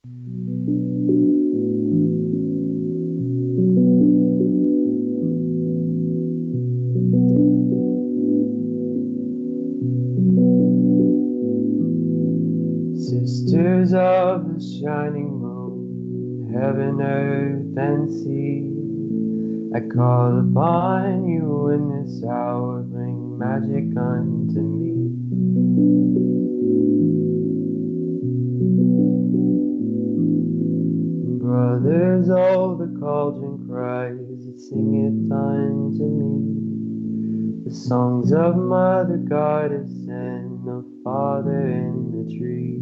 Sisters of the shining moon, heaven, earth, and sea, I call upon you in this hour, bring magic unto me. Brothers, oh, the cauldron cries, it singeth unto me the songs of Mother Goddess and of Father in the tree.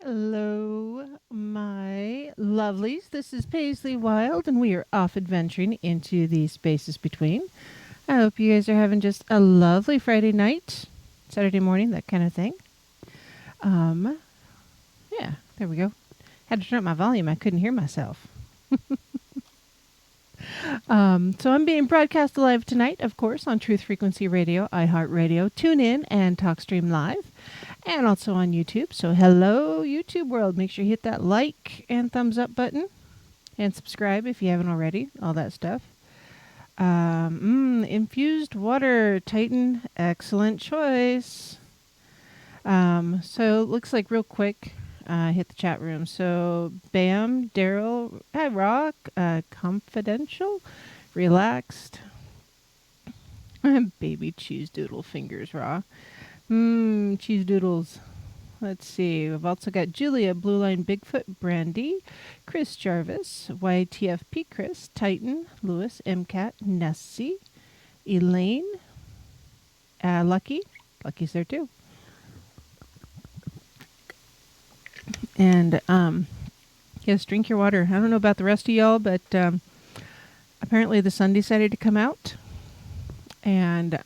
Hello, my lovelies. This is Paisley Wild, and we are off adventuring into the spaces between. I hope you guys are having just a lovely Friday night, Saturday morning, that kind of thing. Yeah, there we go. Had to turn up my volume. I couldn't hear myself. So I'm being broadcast live tonight, of course, on Truth Frequency Radio, iHeartRadio, TuneIn, and TalkStream Live, and also on YouTube. So hello, YouTube world. Make sure you hit that like and thumbs up button, and subscribe if you haven't already. All that stuff. Infused water, Titan, excellent choice. So it looks like real quick. Hit the chat room. So, Bam, Daryl, hi, Rock, Confidential, Relaxed, Baby Cheese Doodle Fingers, Raw. Cheese Doodles. Let's see. We've also got Julia, Blue Line Bigfoot, Brandy, Chris Jarvis, YTFP Chris, Titan, Lewis, MCAT, Nessie, Elaine, Lucky. Lucky's there too. And yes, drink your water. I don't know about the rest of y'all, but apparently the sun decided to come out and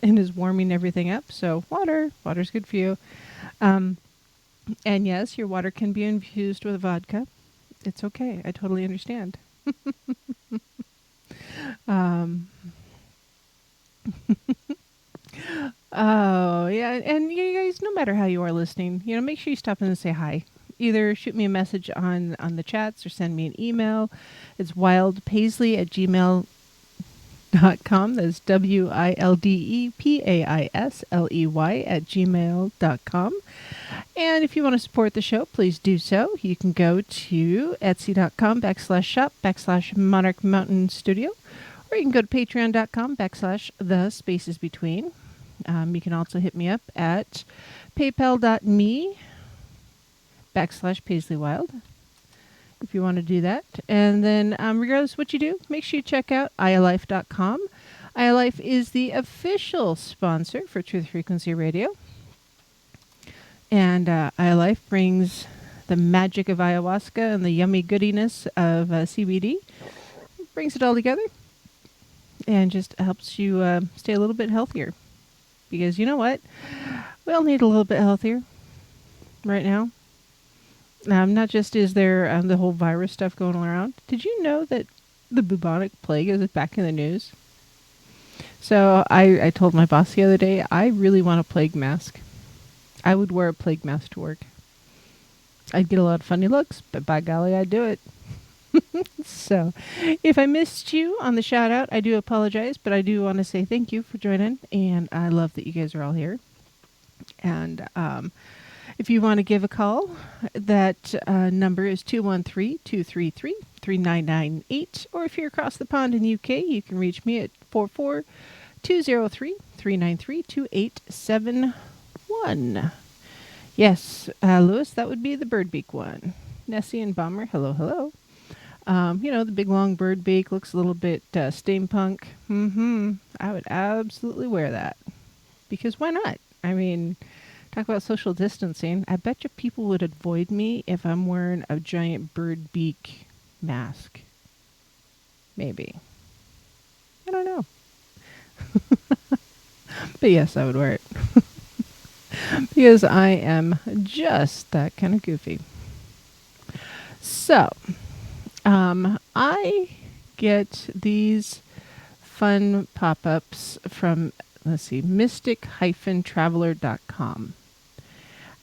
is warming everything up. So water's good for you. And yes, your water can be infused with vodka. It's okay. I totally understand. Oh, yeah. And you guys, no matter how you are listening, make sure you stop in and say hi. Either shoot me a message on the chats or send me an email. It's wildpaisley@gmail.com. That's WILDEPAISLEY@gmail.com. And if you want to support the show, please do so. You can go to etsy.com/shop/Monarch Mountain Studio, or you can go to patreon.com/thespacesbetween. You can also hit me up at paypal.me/PaisleyWild if you want to do that. And then regardless of what you do, make sure you check out ialife.com. ialife is the official sponsor for Truth Frequency Radio. And ialife brings the magic of ayahuasca and the yummy goodiness of CBD. Brings it all together and just helps you stay a little bit healthier. Because you know what? We all need a little bit healthier right now. Not just is there the whole virus stuff going around. Did you know that the bubonic plague is back in the news? So I told my boss the other day, I really want a plague mask. I would wear a plague mask to work. I'd get a lot of funny looks, but by golly, I'd do it. So, if I missed you on the shout out, I do apologize, but I do want to say thank you for joining, and I love that you guys are all here. And if you want to give a call, that number is 213-233-3998, or if you're across the pond in UK, you can reach me at 44203-393-2871. Yes, Lewis, that would be the bird beak one. Nessie and Bomber, hello, hello. The big long bird beak looks a little bit steampunk. I would absolutely wear that. Because why not? I mean, talk about social distancing. I bet you people would avoid me if I'm wearing a giant bird beak mask. Maybe. I don't know. But yes, I would wear it. Because I am just that kind of goofy. So, I get these fun pop-ups from let's see, mystic-traveler.com.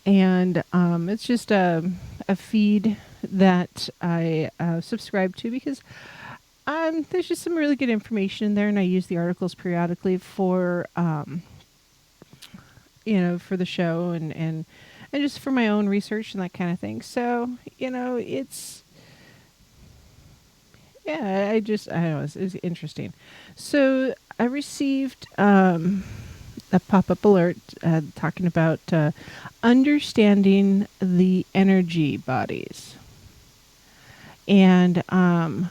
And it's just a feed that I subscribe to because there's just some really good information in there, and I use the articles periodically for for the show and just for my own research and that kind of thing. So it's I don't know, it's interesting. So I received a pop-up alert talking about understanding the energy bodies. And I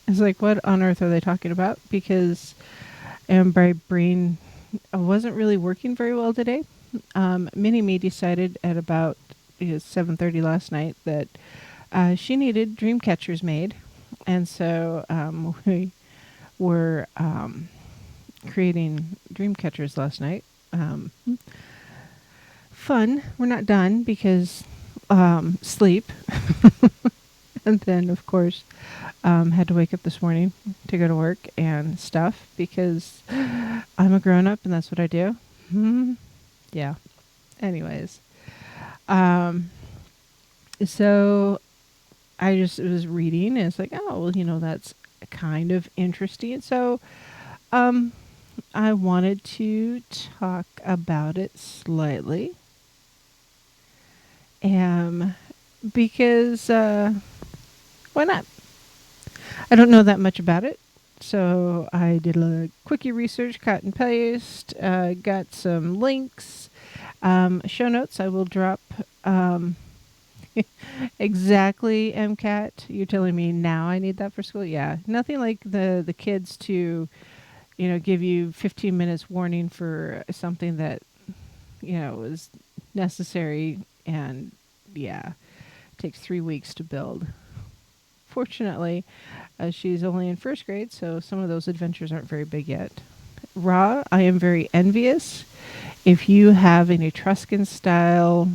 was like, what on earth are they talking about? Because my brain wasn't really working very well today. Mini-Me decided at about 7:30 last night that she needed dream catchers made. And so we were creating dream catchers last night. Fun. We're not done because sleep. And then, of course, had to wake up this morning to go to work and stuff because I'm a grown-up and that's what I do. Yeah. Anyways. So I just was reading and it's like, oh, well, that's kind of interesting. So I wanted to talk about it slightly. Because why not? I don't know that much about it. So I did a quickie research, cut and paste, got some links, show notes. I will drop exactly, MCAT. You're telling me now I need that for school? Yeah. Nothing like the kids to, give you 15 minutes warning for something that, was necessary and, yeah, takes 3 weeks to build. Fortunately, she's only in first grade, so some of those adventures aren't very big yet. Ra, I am very envious. If you have an Etruscan style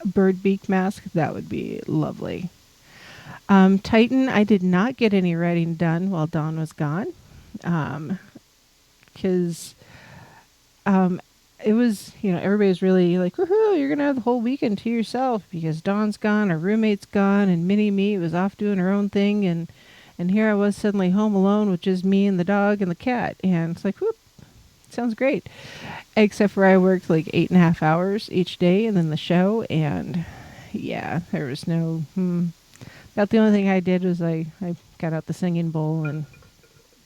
bird beak mask, that would be lovely. Titan, I did not get any writing done while Dawn was gone. Because it was, everybody was really like, woohoo, you're going to have the whole weekend to yourself because Dawn's gone, our roommate's gone, and Mini-Me was off doing her own thing. And here I was suddenly home alone with just me and the dog and the cat. And it's like, whoop, sounds great. Except for I worked like 8.5 hours each day and then the show. And yeah, there was no, about the only thing I did was I got out the singing bowl and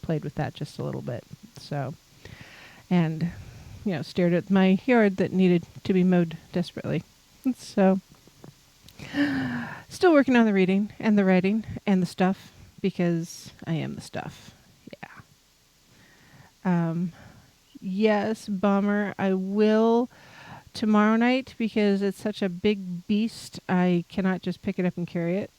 played with that just a little bit. So, and stared at my yard that needed to be mowed desperately. So, still working on the reading and the writing and the stuff because I am the stuff. Yeah. Yes, Bomber, I will tomorrow night because it's such a big beast. I cannot just pick it up and carry it.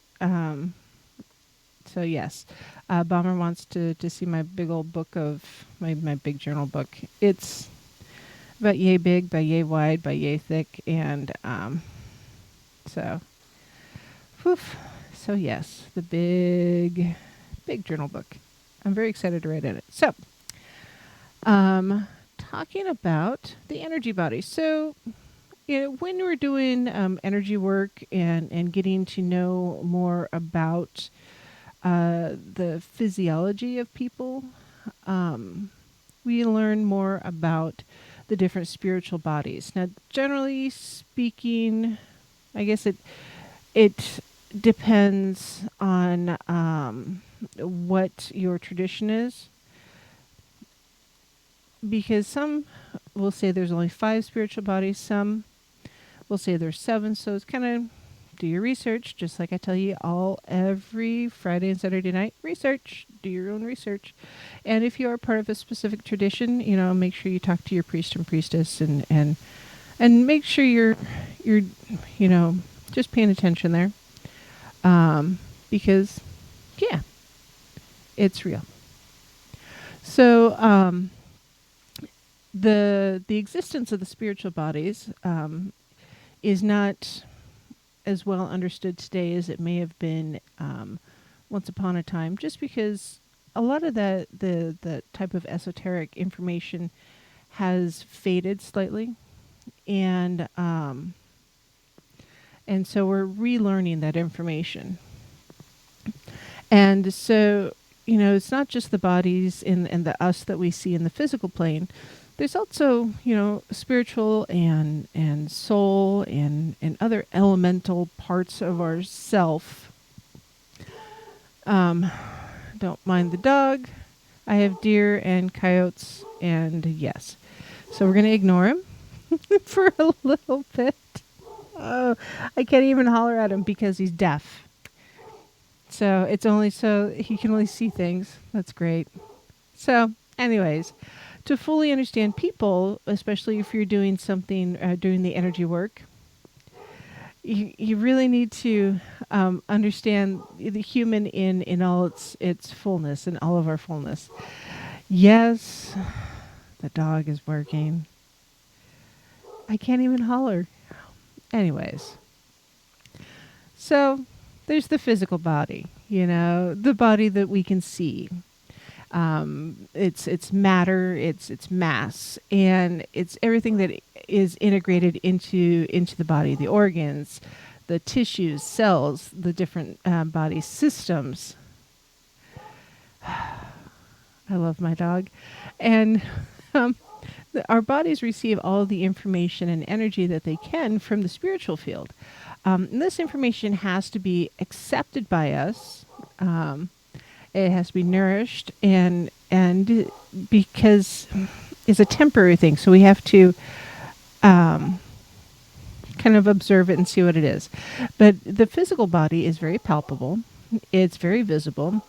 So yes, Bomber wants to see my big old book of my big journal book. It's about yay big, by yay wide, by yay thick, and so yes, the big journal book. I'm very excited to write in it. So, talking about the energy body. So, when we're doing energy work and getting to know more about the physiology of people, we learn more about the different spiritual bodies. Now, generally speaking, I guess it depends on what your tradition is. Because some will say there's only 5 spiritual bodies, some will say there's 7. So it's kind of do your research, just like I tell you every Friday and Saturday night. Research, do your own research, and if you are part of a specific tradition, make sure you talk to your priest and priestess, and make sure you're just paying attention there, because yeah, it's real. So the existence of the spiritual bodies is not as well understood today as it may have been once upon a time, just because a lot of the type of esoteric information has faded slightly, and so we're relearning that information. And so, it's not just the bodies and the us that we see in the physical plane. There's also, spiritual and soul and other elemental parts of our self. Don't mind the dog. I have deer and coyotes, and yes. So we're going to ignore him for a little bit. Oh, I can't even holler at him because he's deaf. So it's only so he can only see things. That's great. So, anyways, to fully understand people, especially if you're doing something, doing the energy work, you really need to understand the human in all its fullness, in all of our fullness. Yes, the dog is working. I can't even holler. Anyways, so there's the physical body, the body that we can see. It's matter, it's mass, and it's everything that is integrated into the body, the organs, the tissues, cells, the different body systems. I love my dog. And our bodies receive all of the information and energy that they can from the spiritual field. And this information has to be accepted by us. It has to be nourished, and because it's a temporary thing, so we have to kind of observe it and see what it is. But the physical body is very palpable. It's very visible.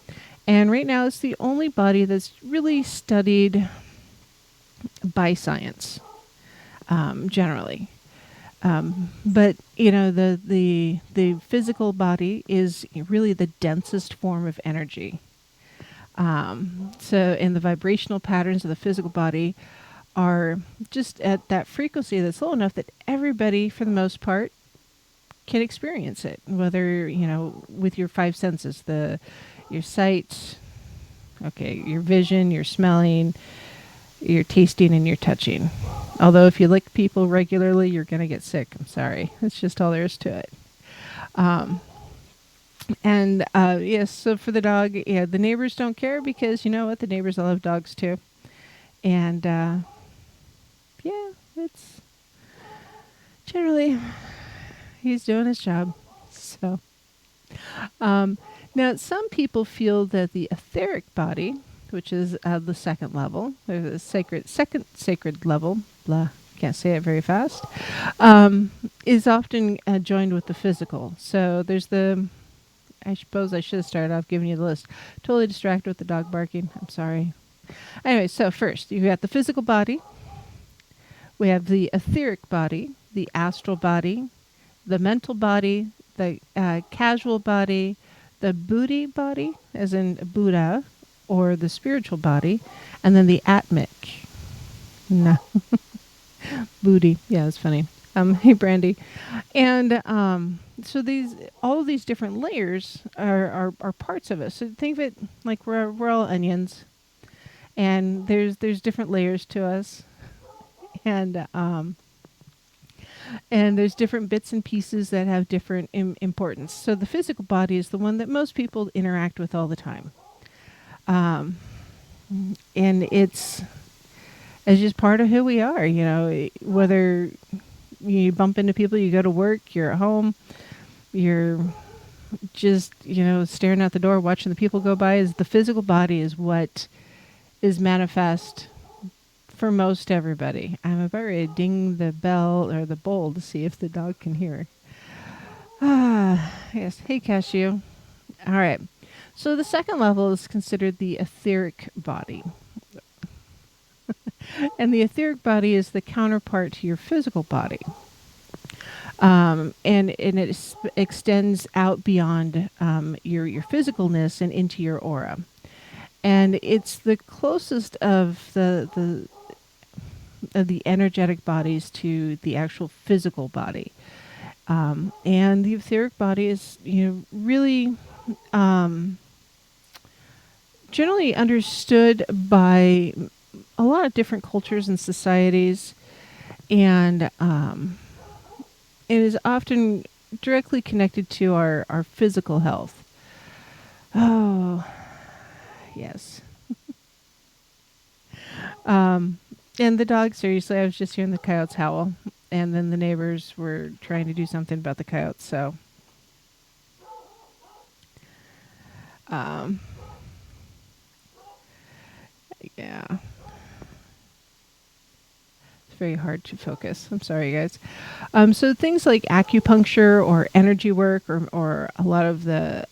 And right now it's the only body that's really studied by science, generally. But the physical body is really the densest form of energy. So in the vibrational patterns of the physical body are just at that frequency that's low enough that everybody, for the most part, can experience it. Whether, with your five senses, your sight, your vision, your smelling, your tasting, and your touching. Although if you lick people regularly, you're going to get sick. I'm sorry. That's just all there is to it. Yes, so for the dog, the neighbors don't care because you know what? The neighbors all have dogs too. And it's generally, he's doing his job. So, now some people feel that the etheric body, which is the second level, or the second sacred level, blah, can't say it very fast, is often joined with the physical. So there's I suppose I should have started off giving you the list. Totally distracted with the dog barking. I'm sorry. Anyway, so first, you got the physical body. We have the etheric body, the astral body, the mental body, the casual body, the Buddhic body, as in Buddha, or the spiritual body, and then the Atmic. No. Booty. Yeah, it's funny. Hey, Brandy. And so all of these different layers are parts of us. So think of it like we're all onions, and there's different layers to us, and there's different bits and pieces that have different importance. So the physical body is the one that most people interact with all the time, and it's just part of who we are. Whether you bump into people, you go to work, you're at home, you're just, staring out the door, watching the people go by. Is the physical body is what is manifest for most everybody. I'm about ready to ding the bell or the bowl to see if the dog can hear. Yes. Hey, Cashew. All right. So the second level is considered the etheric body. And the etheric body is the counterpart to your physical body. And it extends out beyond your physicalness and into your aura. And it's the closest of the energetic bodies to the actual physical body. And the etheric body is, really generally understood by a lot of different cultures and societies, and it is often directly connected to our physical health. Oh, yes. And the dog, seriously, I was just hearing the coyotes howl, and then the neighbors were trying to do something about the coyotes, so. Yeah. It's very hard to focus. I'm sorry, guys. So things like acupuncture or energy work, or a lot of the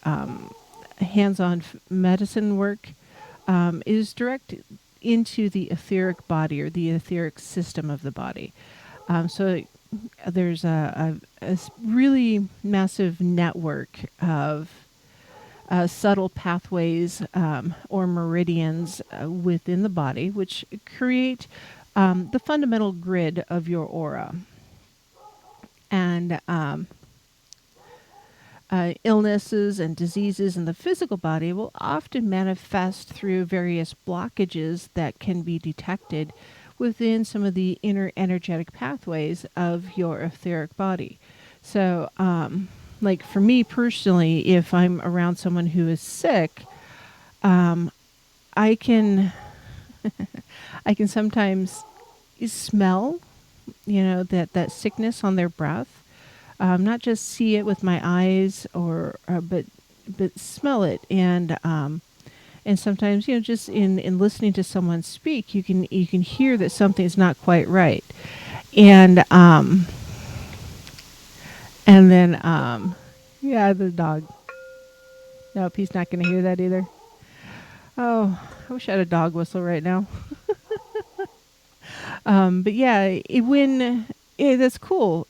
hands-on medicine work is direct into the etheric body or the etheric system of the body. So there's a really massive network of subtle pathways or meridians within the body, which create the fundamental grid of your aura. And illnesses and diseases in the physical body will often manifest through various blockages that can be detected within some of the inner energetic pathways of your etheric body. So, like for me personally, if I'm around someone who is sick, I can I can sometimes smell, that sickness on their breath. Not just see it with my eyes, or but smell it, and sometimes just in listening to someone speak, you can hear that something's not quite right, and then yeah, the dog. Nope, he's not going to hear that either. Oh, I wish I had a dog whistle right now. But yeah, that's cool.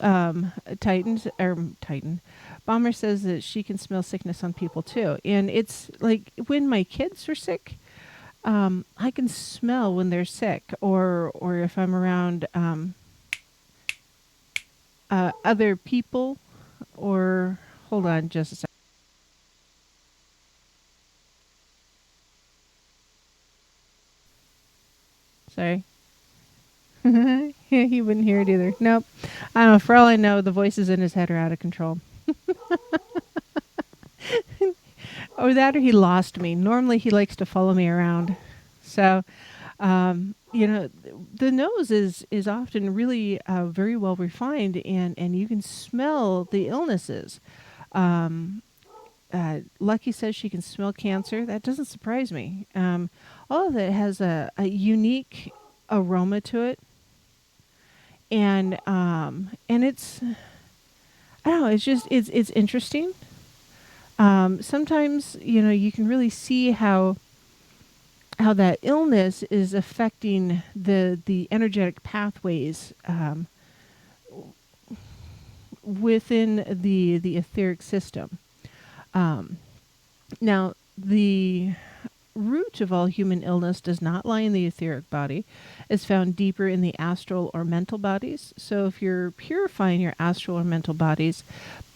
Titan. Bomber says that she can smell sickness on people too. And it's like when my kids are sick, I can smell when they're sick, or if I'm around other people, or hold on just a second. Sorry. He wouldn't hear it either. Nope. I don't know. For all I know, the voices in his head are out of control. Or that, or he lost me. Normally, he likes to follow me around. So, the nose is often really very well refined, and you can smell the illnesses. Lucky says she can smell cancer. That doesn't surprise me. All of it has a unique aroma to it, and it's, I don't know. It's just it's interesting. Sometimes you can really see how that illness is affecting the energetic pathways within the etheric system. Now, the root of all human illness does not lie in the etheric body. It's found deeper in the astral or mental bodies. So if you're purifying your astral or mental bodies,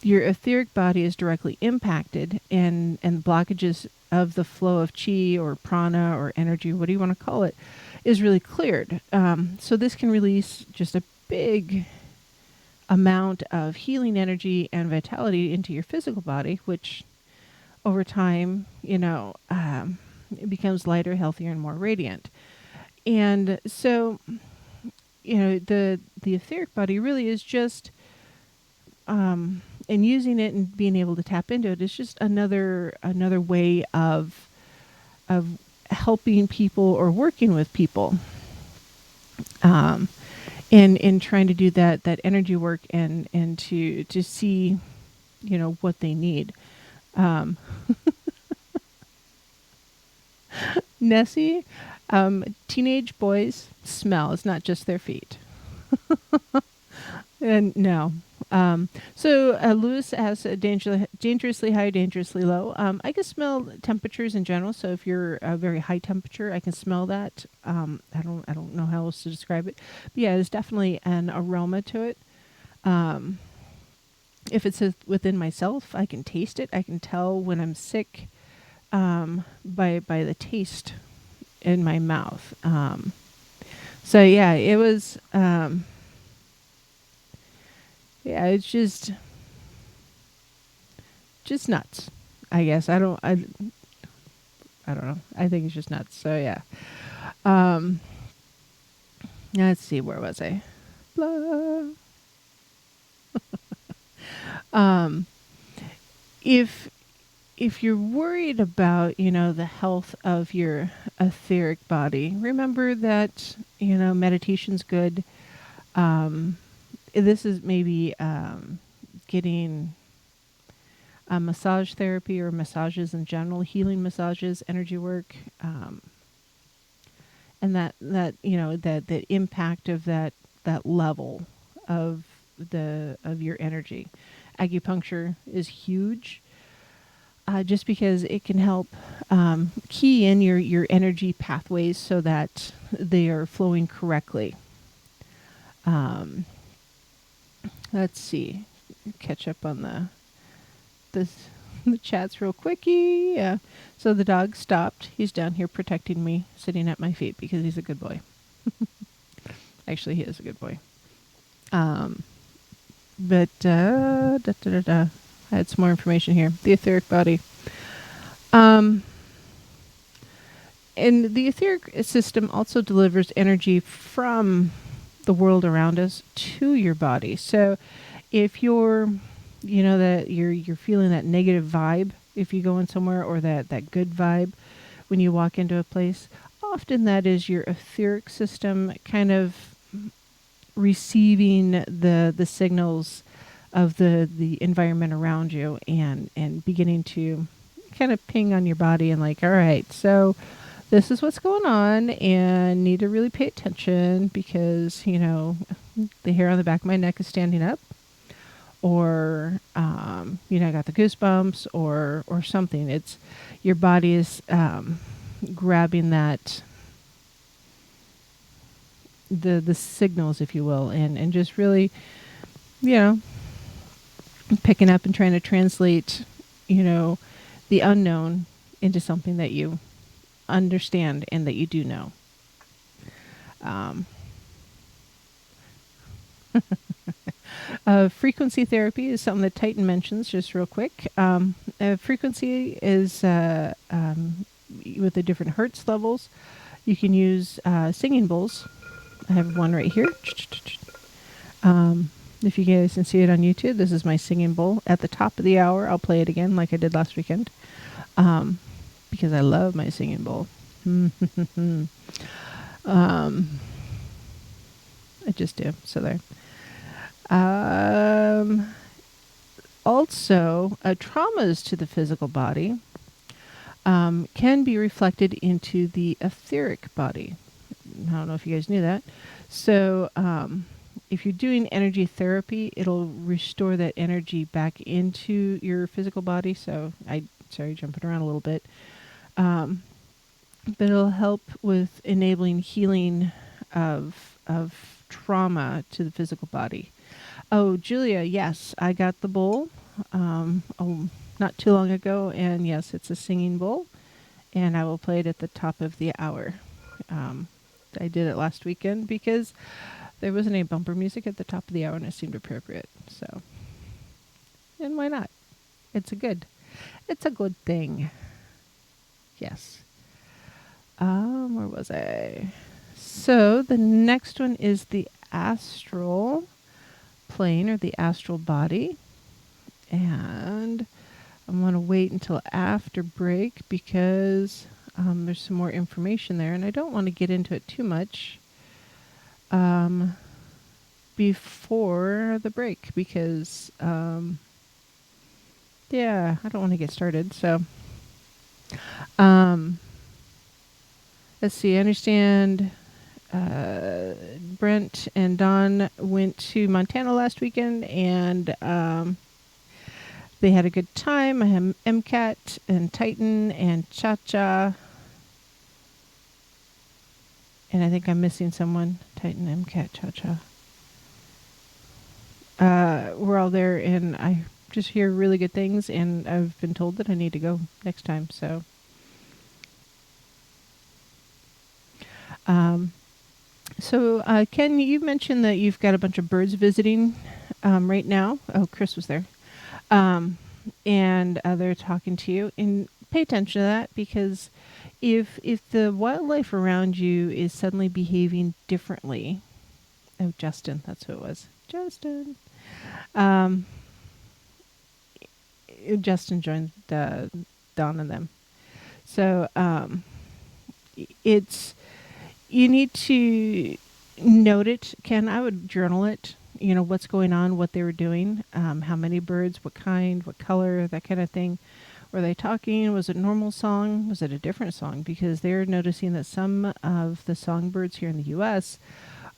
your etheric body is directly impacted, and blockages of the flow of chi or prana or energy, what do you want to call it, is really cleared. So this can release just a big amount of healing energy and vitality into your physical body, which over time, it becomes lighter, healthier, and more radiant. And so, the etheric body really is just, and using it and being able to tap into it is just another way of helping people or working with people, in trying to do that energy work, and to see, what they need. Nessie, teenage boys smell. It's not just their feet. And no. So Lewis asks, dangerously high, dangerously low. I can smell temperatures in general. So if you're a very high temperature, I can smell that. I don't know how else to describe it. But yeah, there's definitely an aroma to it. If it's within myself, I can taste it. I can tell when I'm sick. by the taste in my mouth. So yeah, it was yeah, it's just nuts. I guess I don't know. I think it's just nuts. So yeah. Um, let's see, where was I? Blah. Um, if if you're worried about, the health of your etheric body, remember that, meditation's good. This is maybe getting massage therapy or massages in general, healing massages, energy work, and that impact of that level of your energy. Acupuncture is huge, just because it can help key in your energy pathways so that they are flowing correctly. Um, let's see, catch up on the the chats real quickie. Yeah. So the dog stopped. He's down here protecting me, sitting at my feet because he's a good boy. Actually, he is a good boy. But I had some more information here. The etheric body. And the etheric system also delivers energy from the world around us to your body. So if you're, that you're feeling that negative vibe, if you go in somewhere, or that good vibe when you walk into a place, often that is your etheric system kind of receiving the signals of the environment around you, and beginning to kind of ping on your body, and like, all right, so this is what's going on, and need to really pay attention because, the hair on the back of my neck is standing up, or, I got the goosebumps, or something. It's your body is grabbing that, the signals, if you will, and just really, picking up and trying to translate, the unknown into something that you understand and that you do know. Frequency therapy is something that Titan mentions just real quick. Frequency is with the different hertz levels. You can use singing bowls. I have one right here. If you guys can see it on YouTube, this is my singing bowl. At the top of the hour, I'll play it again like I did last weekend, because I love my singing bowl. I just do. So there. Also, traumas to the physical body can be reflected into the etheric body. I don't know if you guys knew that. So, if you're doing energy therapy, it'll restore that energy back into your physical body. So, sorry, jumping around a little bit. But it'll help with enabling healing of trauma to the physical body. Oh, Julia, yes, I got the bowl not too long ago, and yes, it's a singing bowl, and I will play it at the top of the hour. I did it last weekend because there wasn't any bumper music at the top of the hour, and it seemed appropriate. So, and why not? It's a good thing. Yes. Where was I? So the next one is the Astral Plane, or the Astral Body, and I'm going to wait until after break because there's some more information there, and I don't want to get into it too much before the break because, I don't want to get started. So, let's see. I understand Brent and Don went to Montana last weekend, and they had a good time. I have MCAT and Titan and Cha-Cha. And I think I'm missing someone. Titan, MCAT, Cha-Cha. We're all there, and I just hear really good things, and I've been told that I need to go next time. So, Ken, you mentioned that you've got a bunch of birds visiting right now. Oh, Chris was there. And they're talking to you. And pay attention to that, because if the wildlife around you is suddenly behaving differently, oh, Justin, that's who it was. Justin. Um, Justin joined Dawn and them. So it's you need to note it. Ken, I would journal it. You know what's going on, what they were doing, how many birds, what kind, what color, that kind of thing. Were they talking? Was it a normal song? Was it a different song? Because they're noticing that some of the songbirds here in the U.S.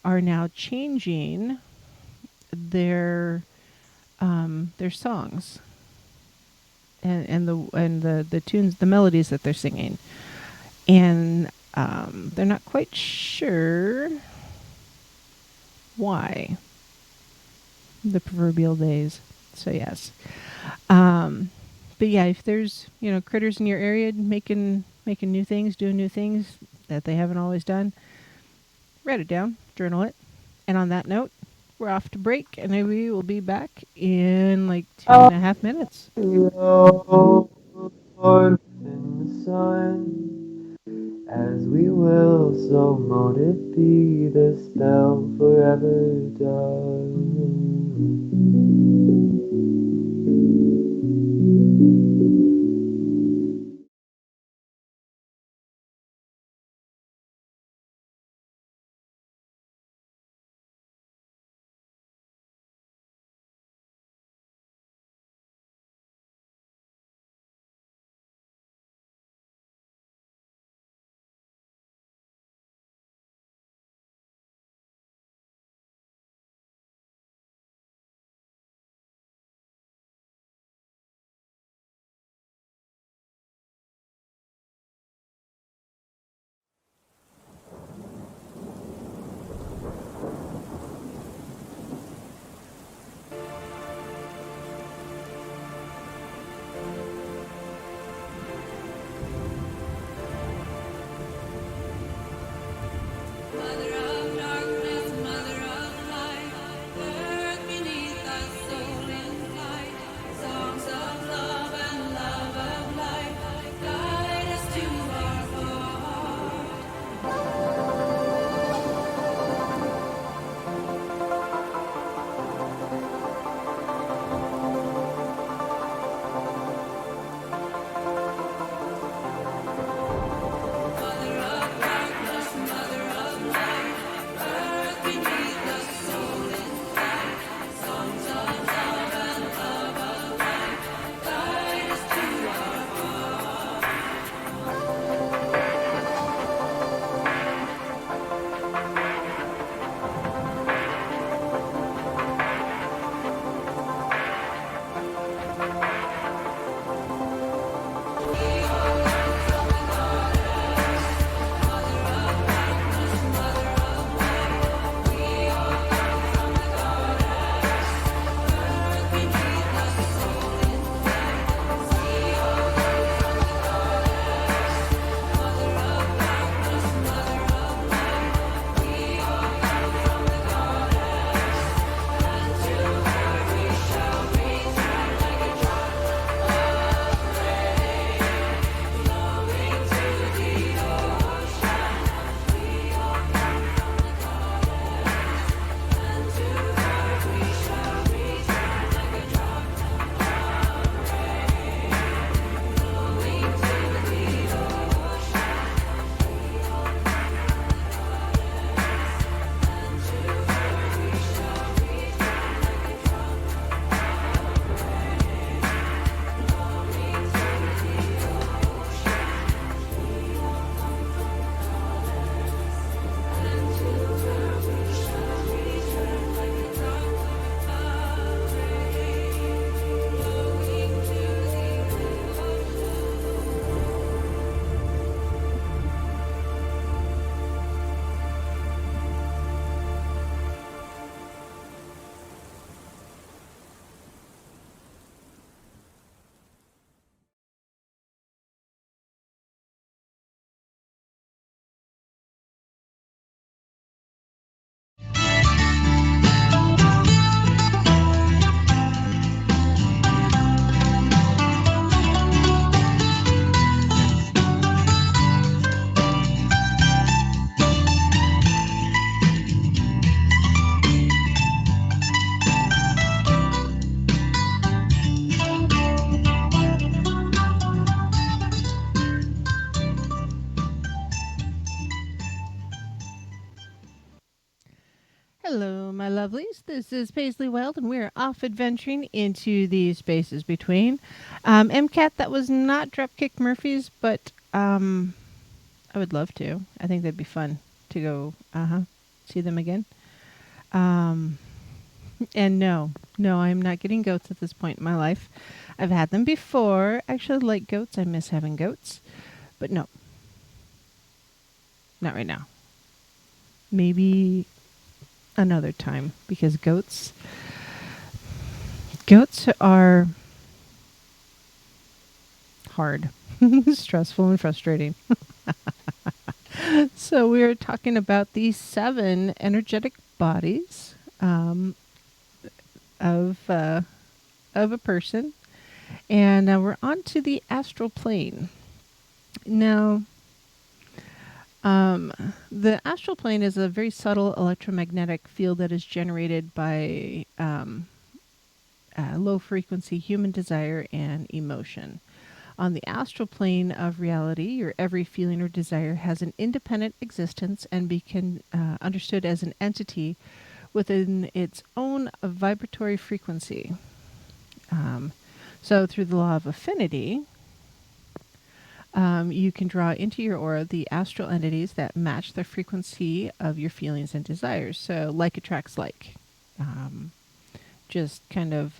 are now changing their songs and the tunes, the melodies that they're singing, and they're not quite sure why. The proverbial days. So yes, but yeah, if there's critters in your area making new things, doing new things that they haven't always done, write it down, journal it. And on that note, we're off to break, and we will be back in like 2.5 minutes. Lord within the sun, as we will, so mote it be, the spell forever done. Hello, my lovelies. This is Paisley Weld, and we're off adventuring into the spaces between. MCAT, that was not Dropkick Murphys, but I would love to. I think that'd be fun to go see them again. And no, I'm not getting goats at this point in my life. I've had them before. I actually like goats. I miss having goats. But no, not right now. Maybe another time, because goats are hard, stressful, and frustrating. So we're talking about the 7 energetic bodies of a person, and we're on to the astral plane now. The astral plane is a very subtle electromagnetic field that is generated by low frequency human desire and emotion. On the astral plane of reality, your every feeling or desire has an independent existence and be understood as an entity within its own vibratory frequency. So through the law of affinity, you can draw into your aura the astral entities that match the frequency of your feelings and desires. So like attracts like. Just kind of,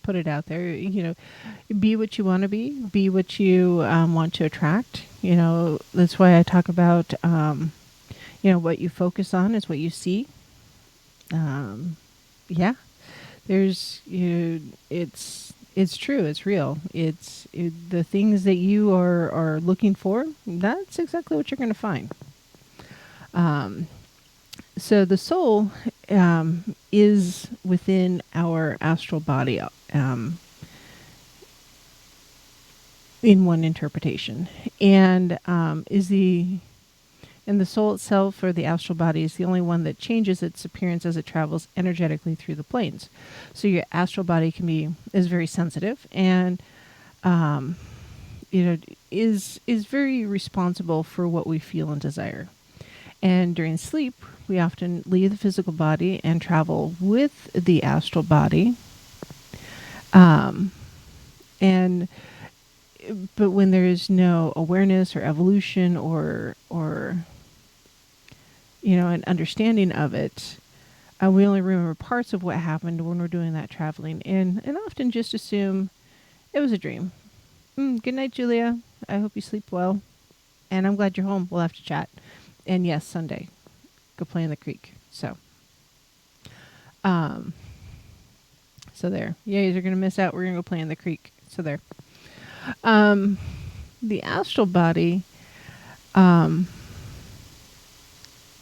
put it out there. Be what you want to be what you want to attract. That's why I talk about, what you focus on is what you see. There's, it's true. It's real. The things that you are looking for, that's exactly what you're going to find. So the soul is within our astral body in one interpretation, and the soul itself, or the astral body, is the only one that changes its appearance as it travels energetically through the planes. So your astral body is very sensitive, and is very responsible for what we feel and desire. And during sleep, we often leave the physical body and travel with the astral body. But when there is no awareness or evolution or an understanding of it, we only remember parts of what happened when we're doing that traveling, and often just assume it was a dream. Good night, Julia. I hope you sleep well, and I'm glad you're home. We'll have to chat. And yes, Sunday, go play in the creek. So there. Yeah, you're going to miss out. We're going to go play in the creek. So there. The astral body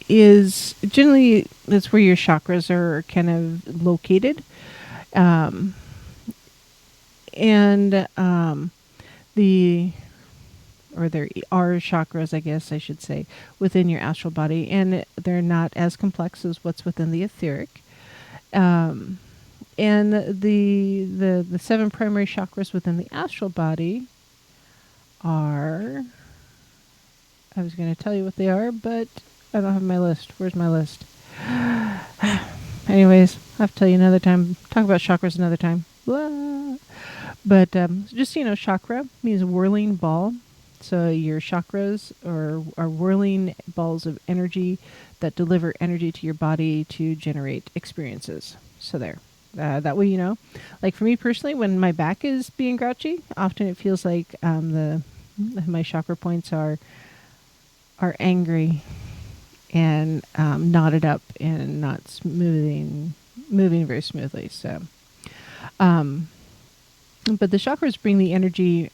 is generally, that's where your chakras are kind of located. There are chakras, I guess I should say, within your astral body, and they're not as complex as what's within the etheric. And the 7 primary chakras within the astral body are, I was going to tell you what they are, but I don't have my list. Where's my list? Anyways, I'll have to tell you another time. Talk about chakras another time. Blah. But just chakra means whirling ball. So your chakras are whirling balls of energy that deliver energy to your body to generate experiences. So there. That way, like for me personally, when my back is being grouchy, often it feels like my chakra points are angry and knotted up and not moving very smoothly. So, but the chakras bring the energy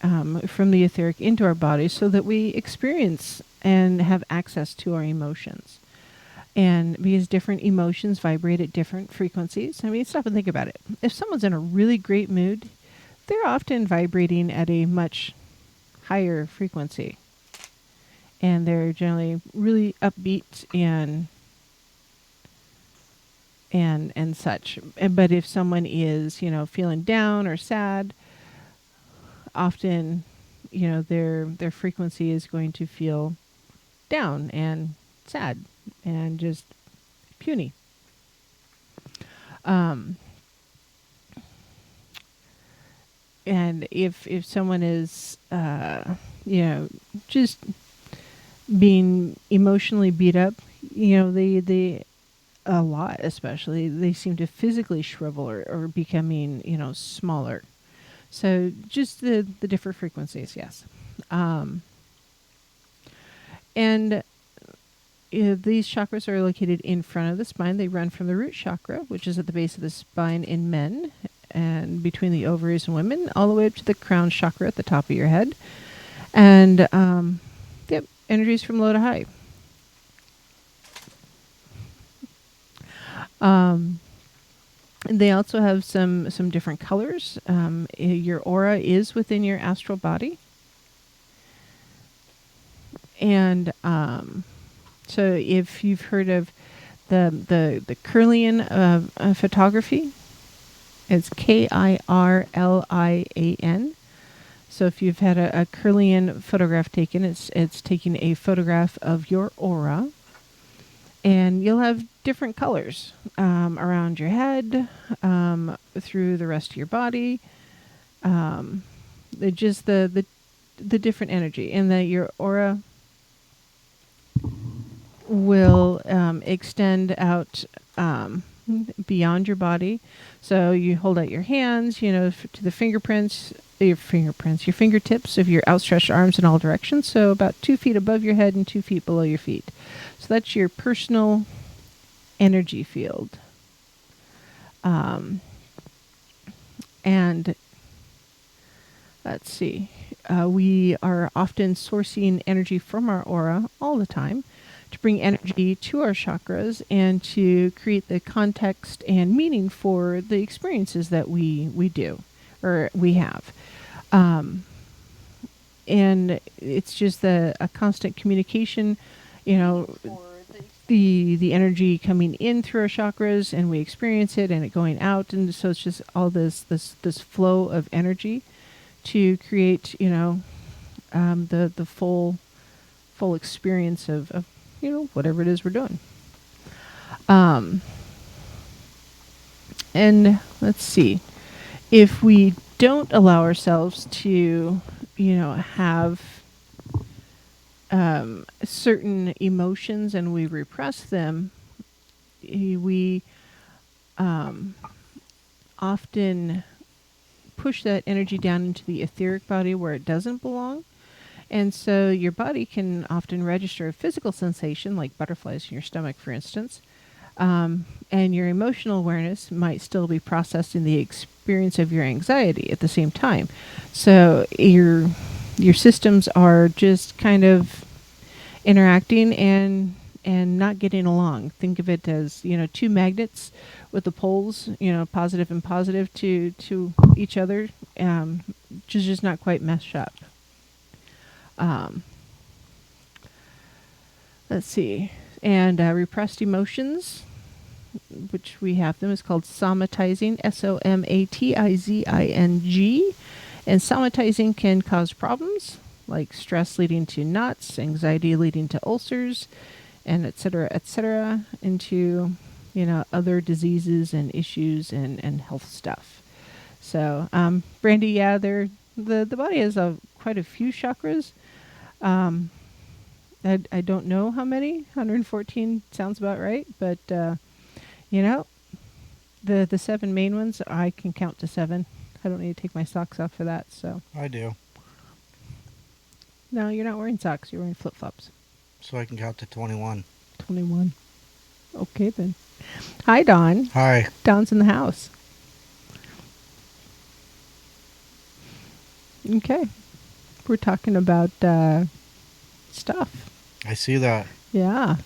from the etheric into our bodies so that we experience and have access to our emotions. And because different emotions vibrate at different frequencies, stop and think about it. If someone's in a really great mood, they're often vibrating at a much higher frequency. And they're generally really upbeat and such. But if someone is, feeling down or sad, often, their frequency is going to feel down and sad and just puny. Um, and if someone is, just being emotionally beat up, they a lot, especially, they seem to physically shrivel or becoming, smaller. So just the different frequencies, yes. And these chakras are located in front of the spine. They run from the root chakra, which is at the base of the spine in men, and between the ovaries in women, all the way up to the crown chakra at the top of your head. And yep, energies from low to high. They also have some different colors. Your aura is within your astral body, and so if you've heard of the Kirlian photography, it's Kirlian. So if you've had a Kirlian photograph taken, it's taking a photograph of your aura, and you'll have different colors around your head, through the rest of your body. Just the different energy, and that your aura will extend out beyond your body. So you hold out your hands, to the your fingertips of your outstretched arms in all directions. So about 2 feet above your head and 2 feet below your feet. So that's your personal energy field. And let's see. We are often sourcing energy from our aura all the time to bring energy to our chakras and to create the context and meaning for the experiences that we do or we have. And it's just a constant communication, the energy coming in through our chakras, and we experience it, and it going out, and so it's just all this flow of energy to create, the full experience of whatever it is we're doing. And let's see, if we don't allow ourselves to, have certain emotions and we repress them, we often push that energy down into the etheric body where it doesn't belong. And so your body can often register a physical sensation like butterflies in your stomach, for instance. And your emotional awareness might still be processing the experience of your anxiety at the same time. So your systems are just kind of interacting and not getting along. Think of it as, two magnets with the poles, positive and positive to each other, just not quite meshed up. Let's see. And repressed emotions, which we have them, is called somatizing, somatizing. And somatizing can cause problems like stress leading to knots, anxiety leading to ulcers, and et cetera, into, other diseases and issues and health stuff. So, Brandy, yeah, the body has quite a few chakras. I don't know how many. 114 sounds about right, but the 7 main ones, I can count to 7. I don't need to take my socks off for that. So I do. No, you're not wearing socks. You're wearing flip-flops. So I can count to 21. 21. Okay, then. Hi, Dawn. Hi. Dawn's in the house. Okay. We're talking about stuff. I see that. Yeah.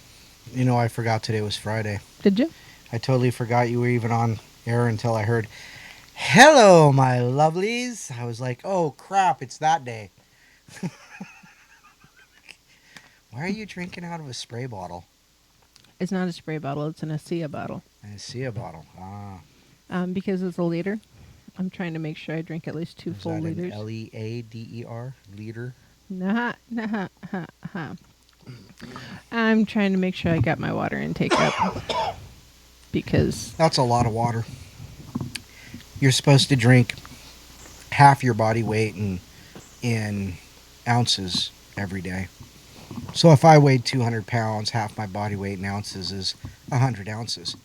I forgot today was Friday. Did you? I totally forgot you were even on air until I heard, "Hello, my lovelies." I was like, oh, crap, it's that day. Why are you drinking out of a spray bottle? It's not a spray bottle. It's an ASEA bottle. An ASEA bottle. Ah. Because it's a liter. I'm trying to make sure I drink at least 2 full liters. Is that an LEADER? Liter? Nah. I'm trying to make sure I got my water intake up because That's a lot of water. You're supposed to drink half your body weight in ounces every day. So if I weighed 200 pounds, half my body weight in ounces is 100 ounces,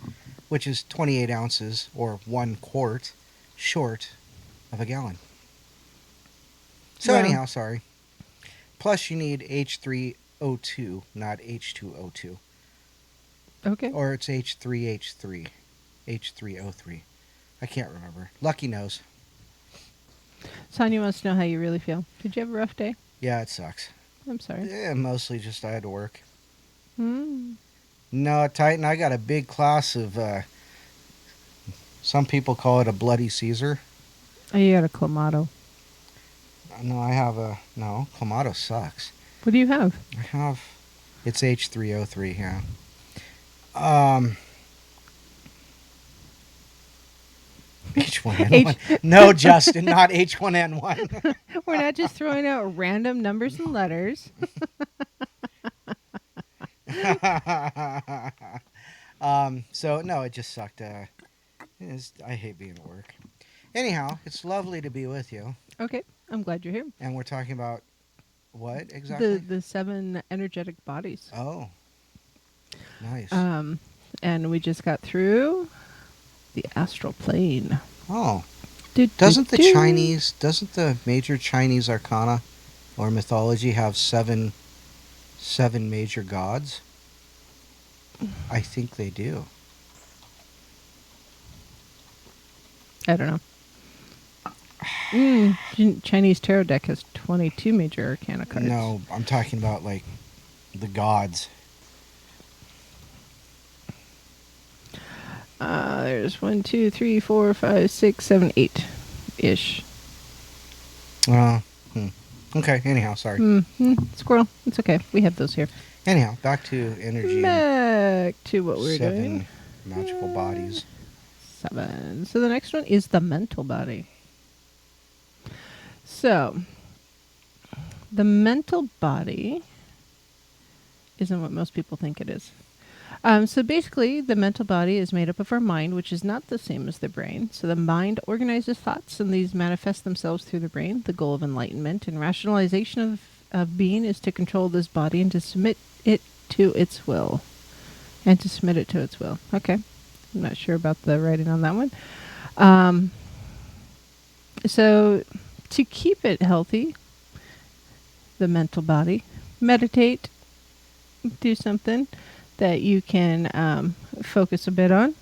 which is 28 ounces or 1 quart short of a gallon. So Well. anyhow, sorry. Plus you need H3O2, not H2O2. Okay. Or it's H3H3. H3O3. I can't remember. Lucky knows. Sonia wants to know how you really feel. Did you have a rough day? Yeah, it sucks. I'm sorry. Yeah, mostly just I had to work. Hmm. No, Titan, I got a big class of, some people call it a bloody Caesar. Oh, you got a clamato. No, I have a, no, Clamato sucks. What do you have? I have, it's H3O3, yeah. H1N1. No, Justin, not H1N1. We're not just throwing out random numbers and letters. So, no, it just sucked. I hate being at work. Anyhow, it's lovely to be with you. Okay, I'm glad you're here. And we're talking about what exactly? The 7 energetic bodies. Oh, nice. And we just got through the Astral Plane. Oh, doesn't the major Chinese arcana or mythology have seven major gods? I think they do. I don't know. Chinese tarot deck has 22 major arcana cards. No, I'm talking about like the gods. There's 1, 2, 3, 4, 5, 6, 7, 8 ish. Okay, anyhow, sorry. Squirrel. It's okay. We have those here. Anyhow, back to energy. Back to what we're 7 doing. magical bodies. 7. So the next one is the mental body. So, the mental body isn't what most people think it is. So basically, the mental body is made up of our mind, which is not the same as the brain. So the mind organizes thoughts, and these manifest themselves through the brain. The goal of enlightenment and rationalization of being is to control this body and to submit it to its will. Okay. I'm not sure about the writing on that one. So to keep it healthy, the mental body, meditate, do something that you can focus a bit on.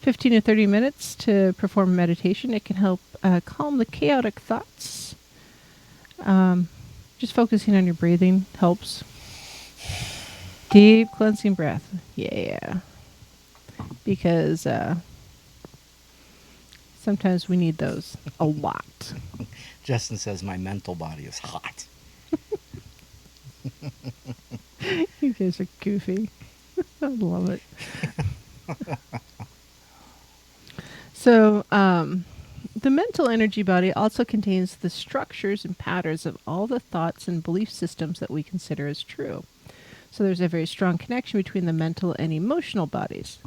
15 to 30 minutes to perform meditation. It can help calm the chaotic thoughts. Just focusing on your breathing helps. Deep cleansing breath. Yeah. Because sometimes we need those a lot. Justin says my mental body is hot. You guys are goofy. I love it. So, the mental energy body also contains the structures and patterns of all the thoughts and belief systems that we consider as true. So there's a very strong connection between the mental and emotional bodies.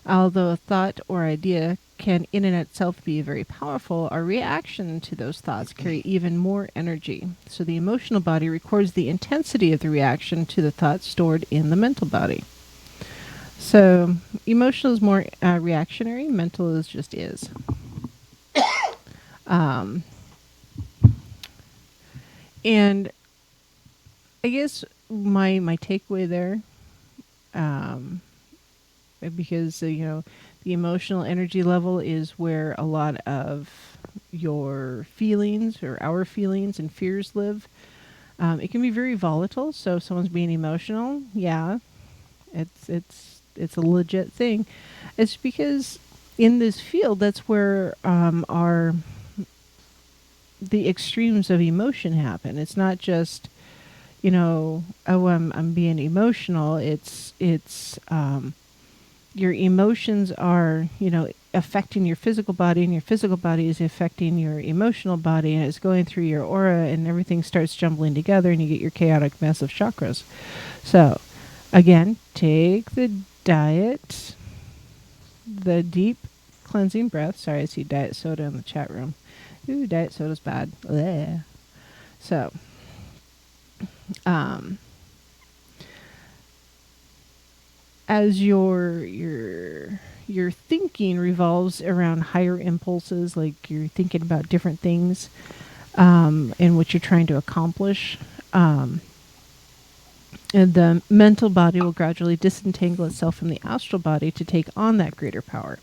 Although a thought or idea can in and itself be very powerful, our reaction to those thoughts carry even more energy. So the emotional body records the intensity of the reaction to the thoughts stored in the mental body. So emotional is more reactionary, mental is just is. And I guess my takeaway there, because the emotional energy level is where a lot of your feelings or our feelings and fears live. It can be very volatile. So if someone's being emotional, yeah, it's a legit thing. It's because in this field, that's where the extremes of emotion happen. It's not just, I'm being emotional. It's your emotions are, affecting your physical body, and your physical body is affecting your emotional body, and it's going through your aura, and everything starts jumbling together, and you get your chaotic mess of chakras. So, again, take the diet, the deep cleansing breath. Sorry, I see diet soda in the chat room. Ooh, diet soda's bad. Blech. So, as your thinking revolves around higher impulses, like you're thinking about different things, and what you're trying to accomplish, and the mental body will gradually disentangle itself from the astral body to take on that greater power.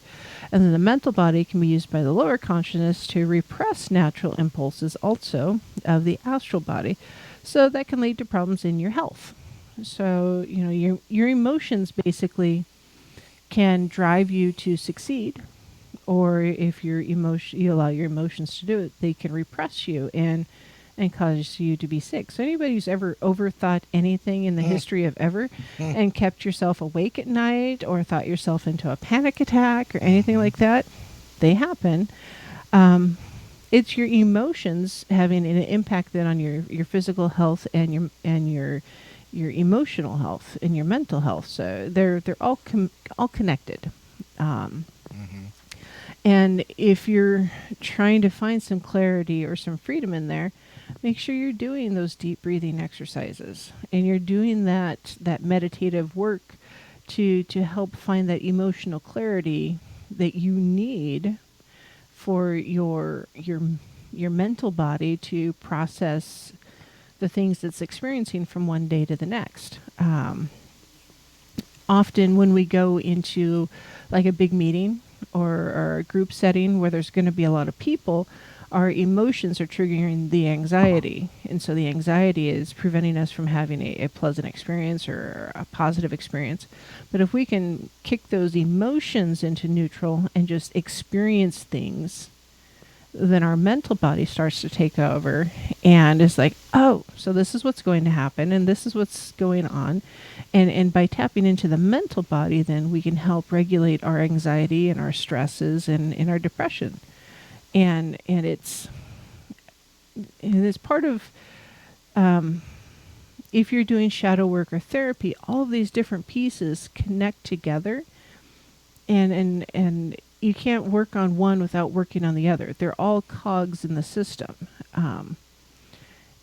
And then the mental body can be used by the lower consciousness to repress natural impulses also of the astral body. So that can lead to problems in your health. So, your emotions basically can drive you to succeed, or if you allow your emotions to do it, they can repress you and cause you to be sick. So anybody who's ever overthought anything in the history of ever and kept yourself awake at night, or thought yourself into a panic attack or anything like that, they happen. It's your emotions having an impact then on your physical health and your emotional health and your mental health. So they're all connected. And if you're trying to find some clarity or some freedom in there, make sure you're doing those deep breathing exercises, and you're doing that meditative work to help find that emotional clarity that you need for your mental body to process the things it's experiencing from one day to the next. Often when we go into like a big meeting or a group setting where there's going to be a lot of people, our emotions are triggering the anxiety. And so the anxiety is preventing us from having a pleasant experience or a positive experience. But if we can kick those emotions into neutral and just experience things, then our mental body starts to take over and is like, oh, so this is what's going to happen and this is what's going on. And by tapping into the mental body, then we can help regulate our anxiety and our stresses and our depression. And it's part of, if you're doing shadow work or therapy, all of these different pieces connect together, and you can't work on one without working on the other. They're all cogs in the system.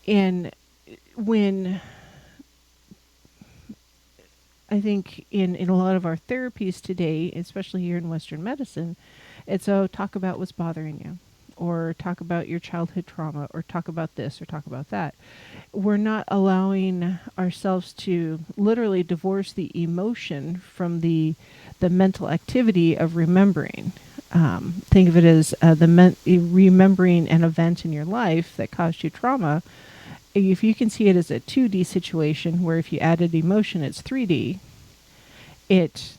And when I think in a lot of our therapies today, especially here in Western medicine, it's, talk about what's bothering you, or talk about your childhood trauma, or talk about this, or talk about that. We're not allowing ourselves to literally divorce the emotion from the mental activity of remembering. Think of it as remembering an event in your life that caused you trauma. If you can see it as a 2D situation, where if you added emotion, it's 3D, it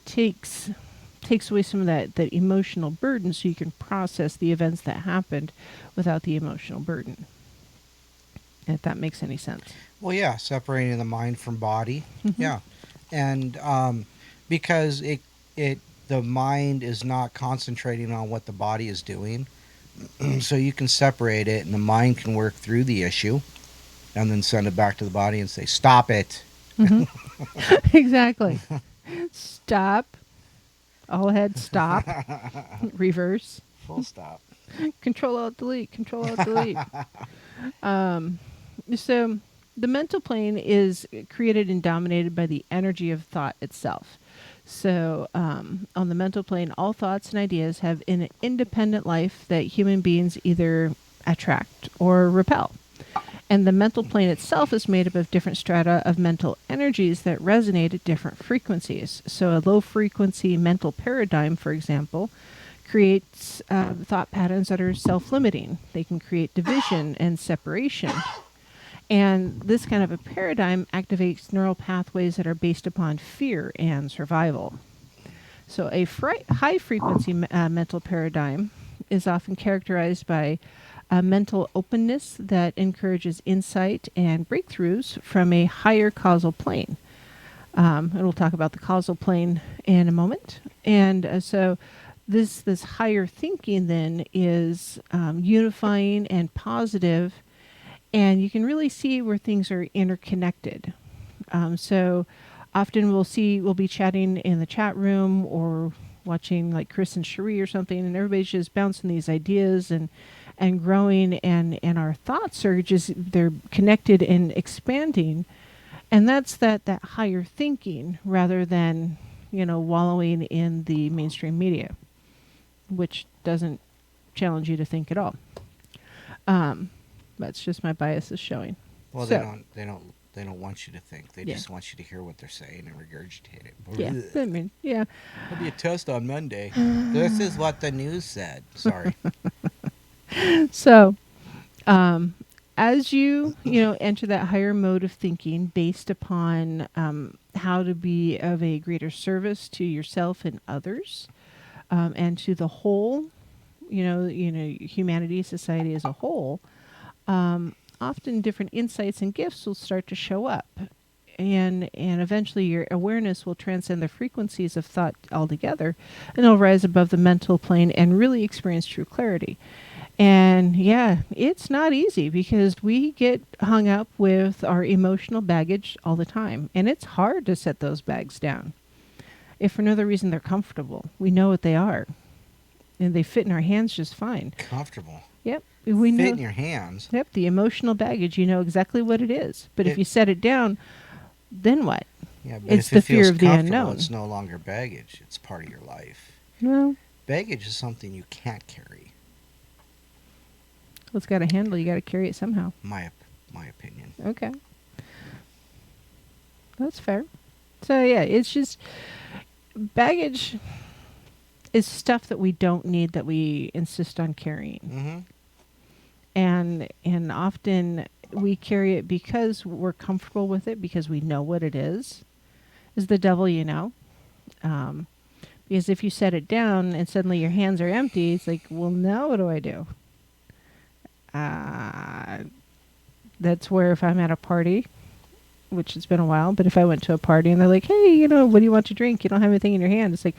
takes away some of that emotional burden, so you can process the events that happened without the emotional burden. If that makes any sense. Well, yeah, separating the mind from body. Mm-hmm. Yeah. And because the mind is not concentrating on what the body is doing, so you can separate it, and the mind can work through the issue and then send it back to the body and say, stop it. Mm-hmm. Exactly. Stop. All ahead, stop. Reverse. Full stop. Control Alt Delete. Control Alt Delete. So the mental plane is created and dominated by the energy of thought itself. So on the mental plane, all thoughts and ideas have an independent life that human beings either attract or repel. And the mental plane itself is made up of different strata of mental energies that resonate at different frequencies. So a low frequency mental paradigm, for example, creates thought patterns that are self-limiting. They can create division and separation. And this kind of a paradigm activates neural pathways that are based upon fear and survival. So a high frequency mental paradigm is often characterized by a mental openness that encourages insight and breakthroughs from a higher causal plane. And we'll talk about the causal plane in a moment. And so this higher thinking then is unifying and positive, and you can really see where things are interconnected. So often we'll be chatting in the chat room or watching like Chris and Cherie or something, and everybody's just bouncing these ideas and growing, and our thoughts are just, they're connected and expanding. And that's that higher thinking rather than, wallowing in the mainstream media, which doesn't challenge you to think at all. That's just my biases showing. Well, So, they don't want you to think. They Yeah. just want you to hear what they're saying and regurgitate it. yeah, I mean, yeah. There'll be a test on Monday. This is what the news said. Sorry. So, as you enter that higher mode of thinking based upon how to be of a greater service to yourself and others, and to the whole, humanity, society as a whole, often different insights and gifts will start to show up. And eventually your awareness will transcend the frequencies of thought altogether, and it'll rise above the mental plane and really experience true clarity. And yeah, it's not easy because we get hung up with our emotional baggage all the time. And it's hard to set those bags down. If for no other reason, they're comfortable. We know what they are. And they fit in our hands just fine. Comfortable. Yep. We know. Fit in your hands. Yep. The emotional baggage, you know exactly what it is. But if you set it down, then what? Yeah, but It's if the it feels fear of the comfortable, unknown. it's no longer baggage. It's part of your life. Well, Baggage is something you can't carry. it's got a handle. You got to carry it somehow. My opinion. Okay. That's fair. So yeah, it's just baggage is stuff that we don't need that we insist on carrying. Mm-hmm. And often we carry it because we're comfortable with it, because we know what it is the devil, because if you set it down and suddenly your hands are empty, it's like, well, now what do I do? That's where if I'm at a party, which it's been a while, but if I went to a party and they're like, hey, what do you want to drink? You don't have anything in your hand. It's like,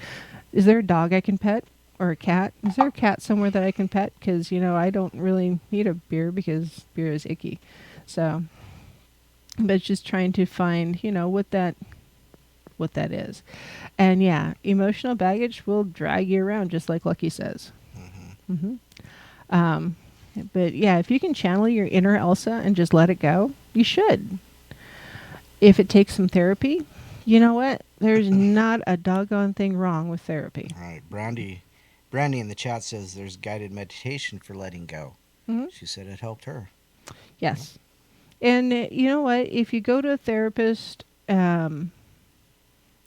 is there a dog I can pet? Or a cat? Is there a cat somewhere that I can pet? Because, I don't really need a beer because beer is icky. So, but it's just trying to find, what that is. And yeah, emotional baggage will drag you around, just like Lucky says. Mm-hmm. But yeah, if you can channel your inner Elsa and just let it go, you should. If it takes some therapy, you know what? There's not a doggone thing wrong with therapy. All right. Brandy in the chat says there's guided meditation for letting go. Mm-hmm. She said it helped her. Yes. And you know what? If you go to a therapist, you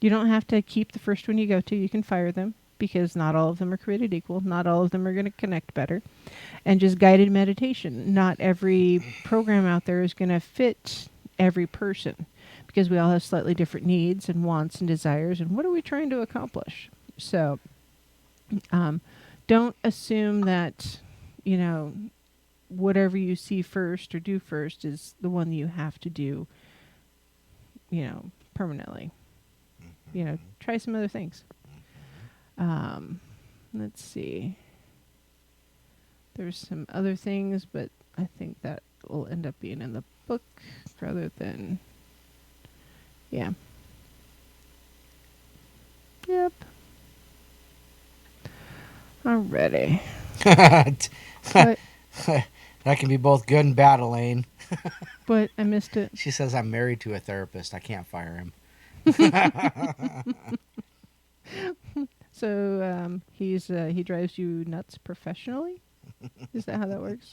don't have to keep the first one you go to. You can fire them because not all of them are created equal. Not all of them are going to connect better. And just guided meditation. Not every program out there is going to fit every person because we all have slightly different needs and wants and desires. And what are we trying to accomplish? So don't assume that, whatever you see first or do first is the one you have to do, permanently. Try some other things. Let's see. There's some other things, but I think that will end up being in the book rather than, yeah. Yep. Alrighty. But, That can be both good and bad, Elaine. but I missed it. She says, I'm married to a therapist. I can't fire him. So he drives you nuts professionally? Is that how that works?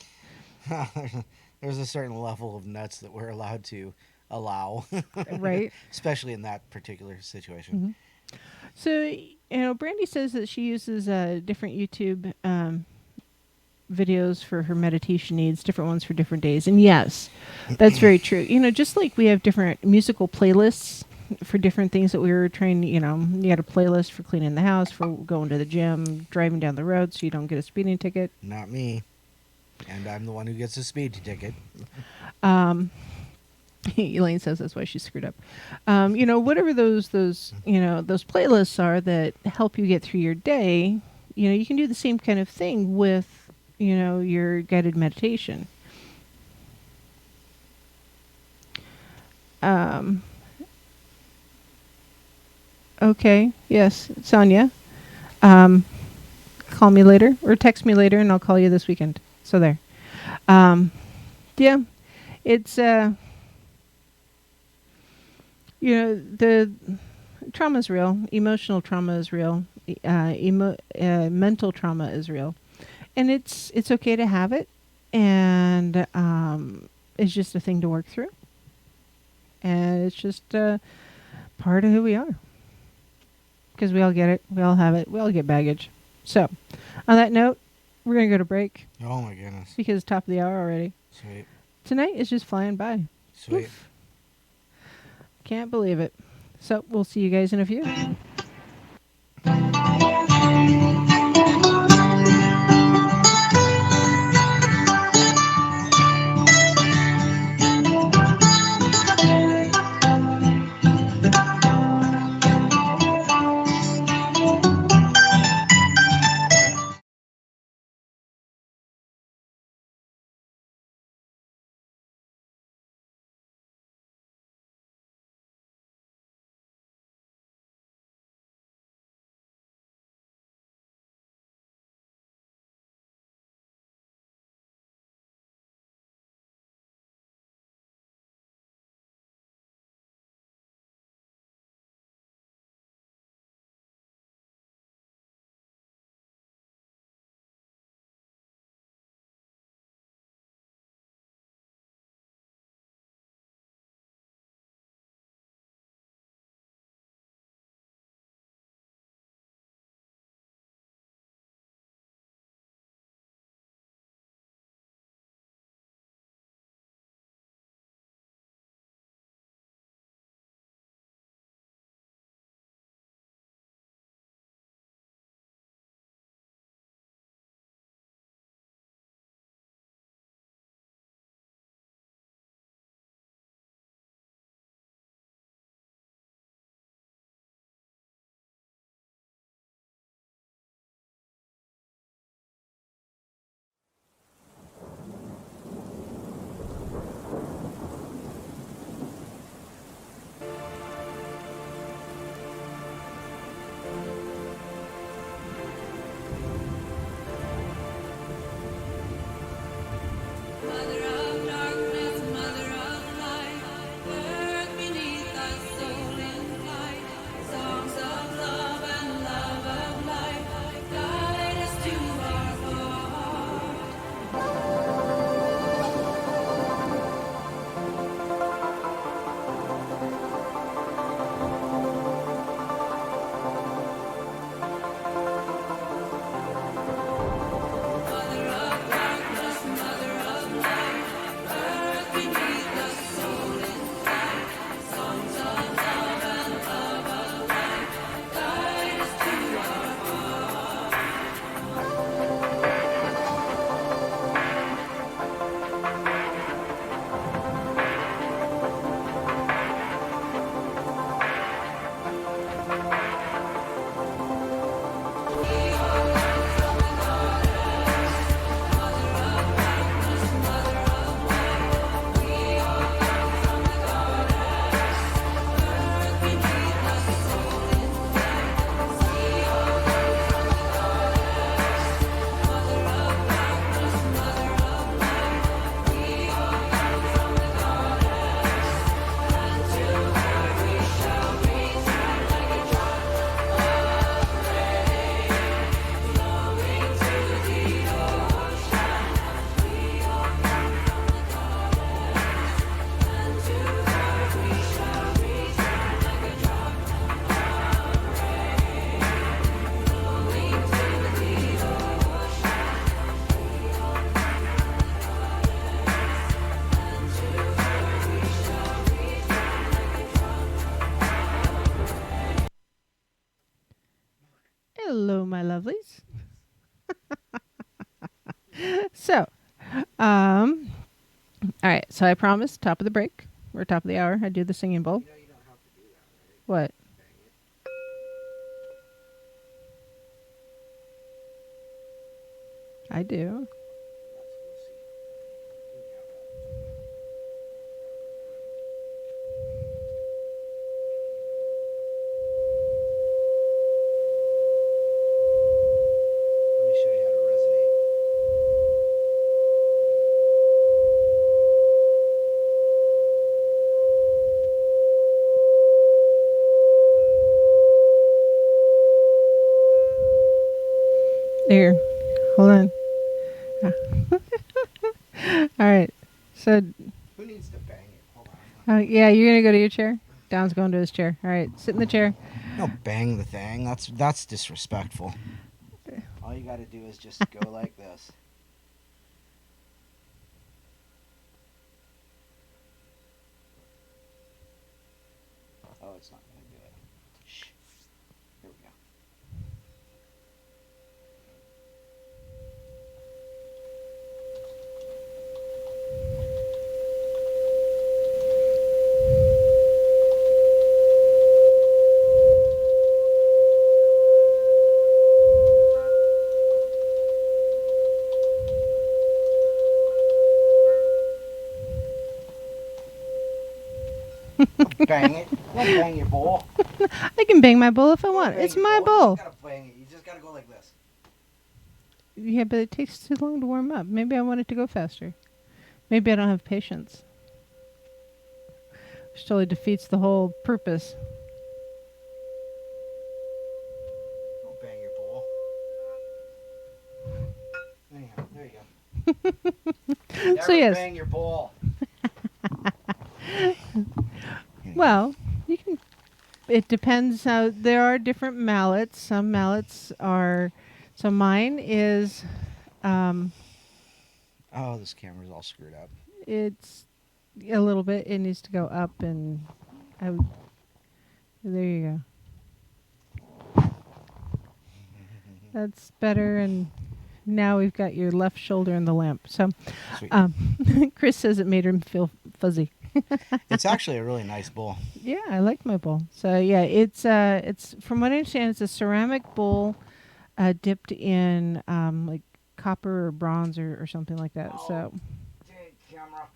There's a certain level of nuts that we're allowed to allow. Right. Especially in that particular situation. Mm-hmm. So, Brandy says that she uses different YouTube videos for her meditation needs, different ones for different days. And yes, that's very true. Just like we have different musical playlists for different things that we were trying, you had a playlist for cleaning the house, for going to the gym, driving down the road so you don't get a speeding ticket. Not me. And I'm the one who gets a speeding ticket. Elaine says that's why she screwed up. Whatever those playlists are that help you get through your day, you can do the same kind of thing with, your guided meditation. Okay, yes, Sonia. Call me later or text me later, and I'll call you this weekend. So there. Yeah, it's the trauma is real. Emotional trauma is real. Mental trauma is real, and it's okay to have it, and it's just a thing to work through, and it's just part of who we are. Because we all get it, we all have it, we all get baggage. So, on that note, we're gonna go to break. Oh my goodness! Because it's top of the hour already. Sweet. Tonight is just flying by. Sweet. Oof. Can't believe it. So we'll see you guys in a few. Hello, my lovelies. So, all right. So I promised top of the break or top of the hour, I'd do the singing bowl. What? I do. Let me show you how to resonate. Here, hold on. All right. So, Who needs to bang it? Hold on. yeah, you're gonna go to your chair. Don's going to his chair. All right, sit in the chair. No, bang the thing. That's disrespectful. All you got to do is just go like this. Oh, it's not going to do it. Shh. Here we go. Bang it. Don't bang your bowl. I can bang my bowl if I want. It's my bowl. You just gotta bang it. You just gotta go like this. Yeah, but it takes too long to warm up. Maybe I want it to go faster. Maybe I don't have patience. Which totally defeats the whole purpose. Don't bang your bowl. Anyhow, there you go. Never So yes. bang your bowl. Well, you can. It depends. There are different mallets. Some mallets are. So mine is. Oh, this camera's all screwed up. It's a little bit. It needs to go up, and I would. There you go. That's better. And now we've got your left shoulder in the lamp. So, Sweet. Chris says it made him feel fuzzy. It's actually a really nice bowl. Yeah, I like my bowl. So yeah, it's from what I understand, it's a ceramic bowl dipped in like copper or bronze or something like that. Oh, So dang camera.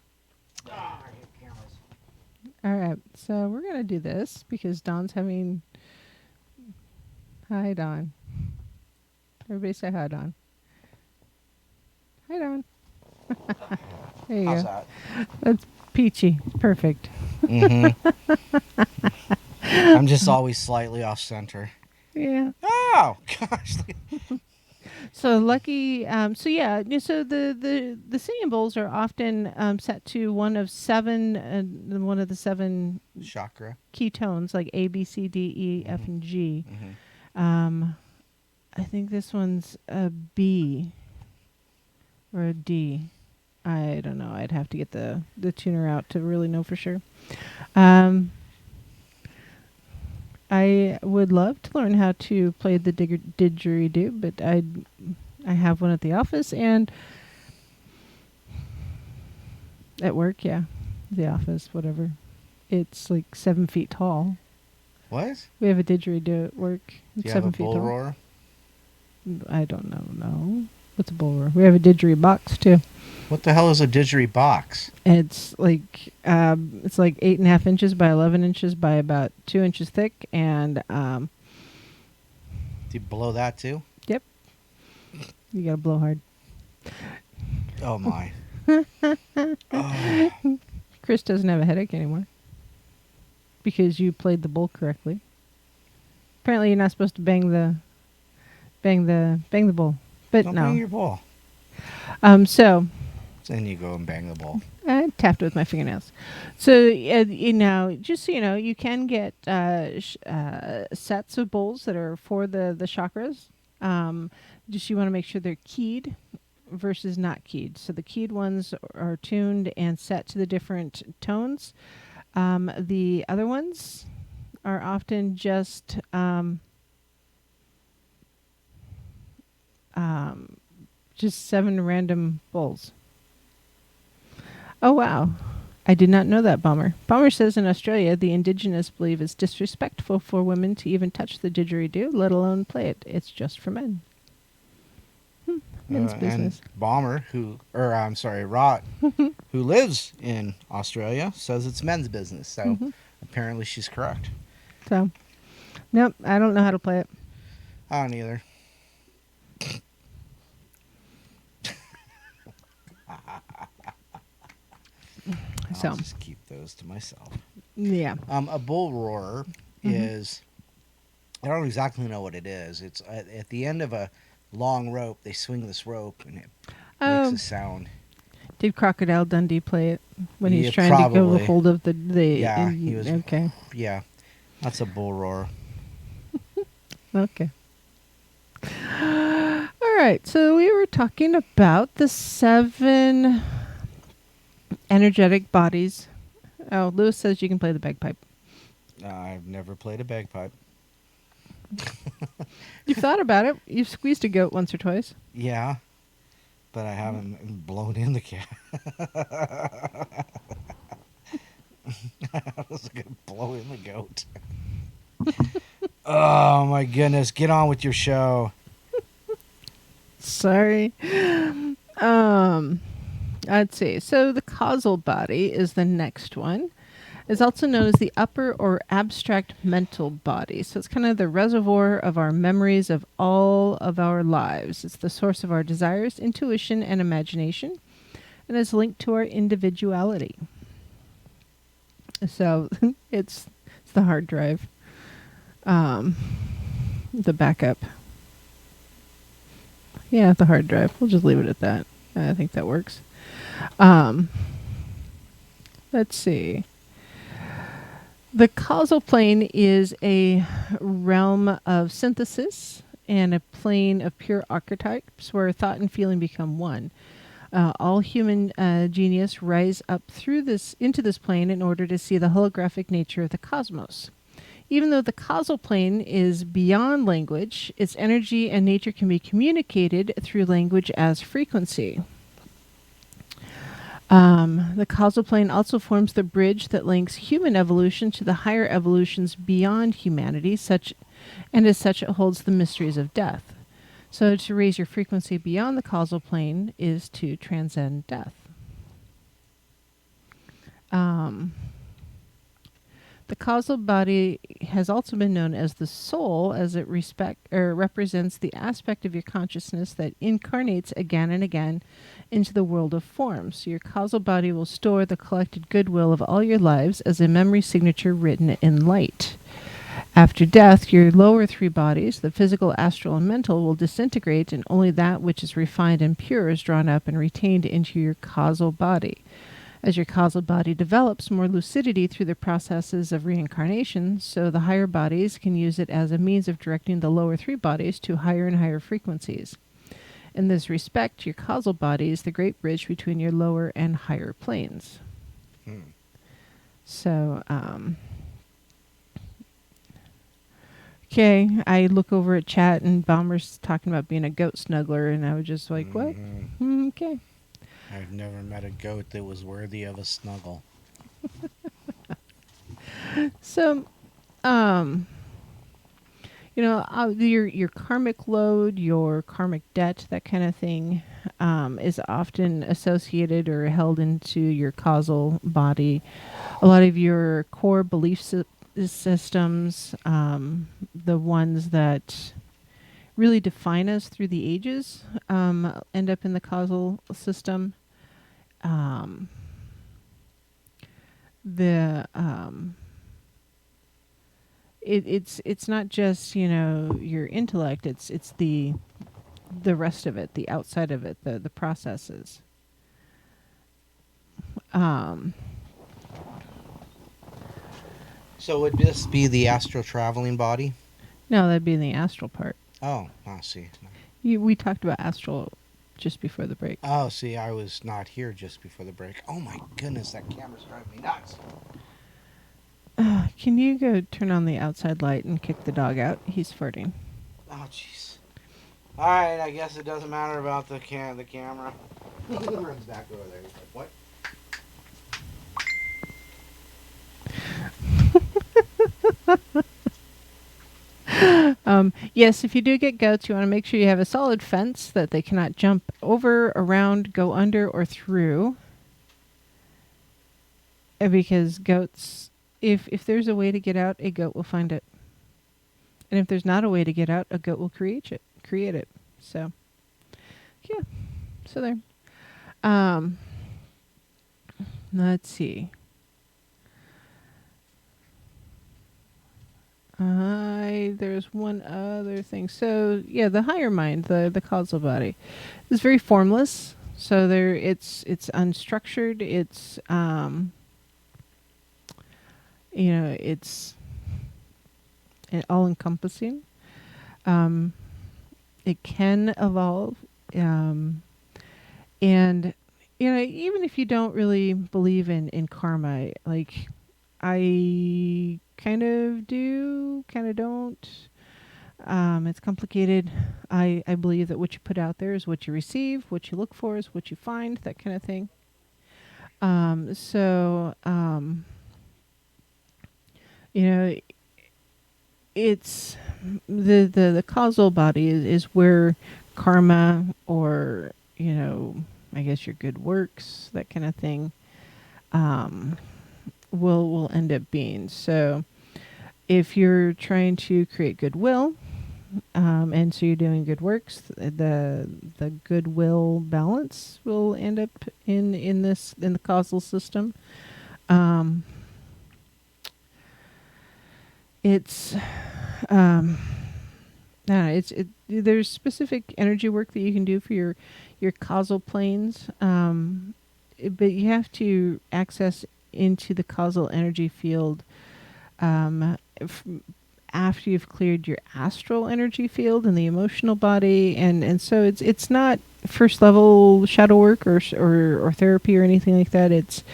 Ah, I hate cameras. all right, so we're gonna do this because Don's having. Hi, Don. Everybody say hi, Don. Hi, Don. There you How's go. that? That's peachy. Perfect. I'm just always slightly off center. Yeah. Oh gosh. So lucky. So yeah. So the singing bowls are often set to one of one of the seven Chakra. key tones, like A, B, C, D, E, F, and G. I think this one's a B or a D. I don't know. I'd have to get the tuner out to really know for sure. I would love to learn how to play the didgeridoo, but I have one at the office and at work. Yeah, the office, whatever. It's like 7 feet tall. What? We have a didgeridoo at work. It's Do you have 7 a feet bull tall. roar? I don't know. No, what's a bull roar? We have a didgeridoo box too. What the hell is a didgeridoo box? It's like 8.5 inches by 11 inches by about 2 inches thick, and Do you blow that too? yep, you gotta blow hard. Oh my. Chris doesn't have a headache anymore because you played the bowl correctly. Apparently, you're not supposed to bang the bowl, but Don't no. bang your ball. So. Then you go and bang the ball. I tapped it with my fingernails. So, just so you know, you can get sets of bowls that are for the chakras. Just you want to make sure they're keyed versus not keyed. So the keyed ones are tuned and set to the different tones. The other ones are often just seven random bowls. Oh, wow. I did not know that, Bomber. Bomber says in Australia, the indigenous believe it's disrespectful for women to even touch the didgeridoo, let alone play it. It's just for men. Men's And business. Bomber, Rot, who lives in Australia, says it's men's business. So apparently she's correct. So, nope, I don't know how to play it. I don't either. So, I'll just keep those to myself. yeah. A bull roarer is, I don't exactly know what it is. It's at the end of a long rope, they swing this rope and it makes a sound. Did Crocodile Dundee play it when he's Yeah, trying to probably. get a hold of the Yeah, he was. Okay. Yeah, that's a bull roarer. Okay. All right. So we were talking about the 7 energetic bodies. Oh, Lewis says you can play the bagpipe. I've never played a bagpipe. You've thought about it. You've squeezed a goat once or twice. Yeah, but I haven't blown in the cat. I was going to blow in the goat. Oh, my goodness. Get on with your show. Sorry. Let's see. So the causal body is the next one. It's also known as the upper or abstract mental body. So it's kind of the reservoir of our memories of all of our lives. It's the source of our desires, intuition, and imagination, and is linked to our individuality. So it's the hard drive, the backup. Yeah, the hard drive. We'll just leave it at that. I think that works. Let's see. The causal plane is a realm of synthesis and a plane of pure archetypes where thought and feeling become one. All human genius rise up into this plane in order to see the holographic nature of the cosmos. Even though the causal plane is beyond language, its energy and nature can be communicated through language as frequency. The causal plane also forms the bridge that links human evolution to the higher evolutions beyond humanity, and as such it holds the mysteries of death. So to raise your frequency beyond the causal plane is to transcend death. The causal body has also been known as the soul, as it represents the aspect of your consciousness that incarnates again and again into the world of forms. So your causal body will store the collected goodwill of all your lives as a memory signature written in light. After death, your lower 3 bodies, the physical, astral, and mental, will disintegrate, and only that which is refined and pure is drawn up and retained into your causal body. As your causal body develops more lucidity through the processes of reincarnation, so the higher bodies can use it as a means of directing the lower 3 bodies to higher and higher frequencies. In this respect, your causal body is the great bridge between your lower and higher planes. So, okay, I look over at chat and Bomber's talking about being a goat snuggler, and I was just like, what? Okay. I've never met a goat that was worthy of a snuggle. So, your karmic load, your karmic debt, that kind of thing, is often associated or held into your causal body. A lot of your core belief systems, the ones that really define us through the ages, end up in the causal system. It's not just your intellect. It's the rest of it, the outside of it, the processes. So would this be the astral traveling body? No, that'd be in the astral part. Oh, I see. We talked about astral just before the break. Oh, see, I was not here just before the break. Oh my goodness, that camera's driving me nuts. Can you go turn on the outside light and kick the dog out? He's farting. Oh, jeez. All right, I guess it doesn't matter about the camera. He runs back over there. He's like, what? Yes, if you do get goats, you want to make sure you have a solid fence that they cannot jump over, around, go under, or through. Because goats, if there's a way to get out, a goat will find it. And if there's not a way to get out, a goat will create it. So, yeah. So there. Let's see. There's one other thing. So yeah, the higher mind, the causal body, is very formless. So it's unstructured. It's it's all encompassing. It can evolve, and even if you don't really believe in karma, like I kind of do, kind of don't. It's complicated. I believe that what you put out there is what you receive. What you look for is what you find. That kind of thing. It's the causal body is where karma, or I guess your good works, that kind of thing, will end up being. So if you're trying to create goodwill, and so you're doing good works, the goodwill balance will end up in the causal system. It's there's specific energy work that you can do for your causal planes, but you have to access into the causal energy field after you've cleared your astral energy field and the emotional body, and so it's not first level shadow work or therapy or anything like that. It's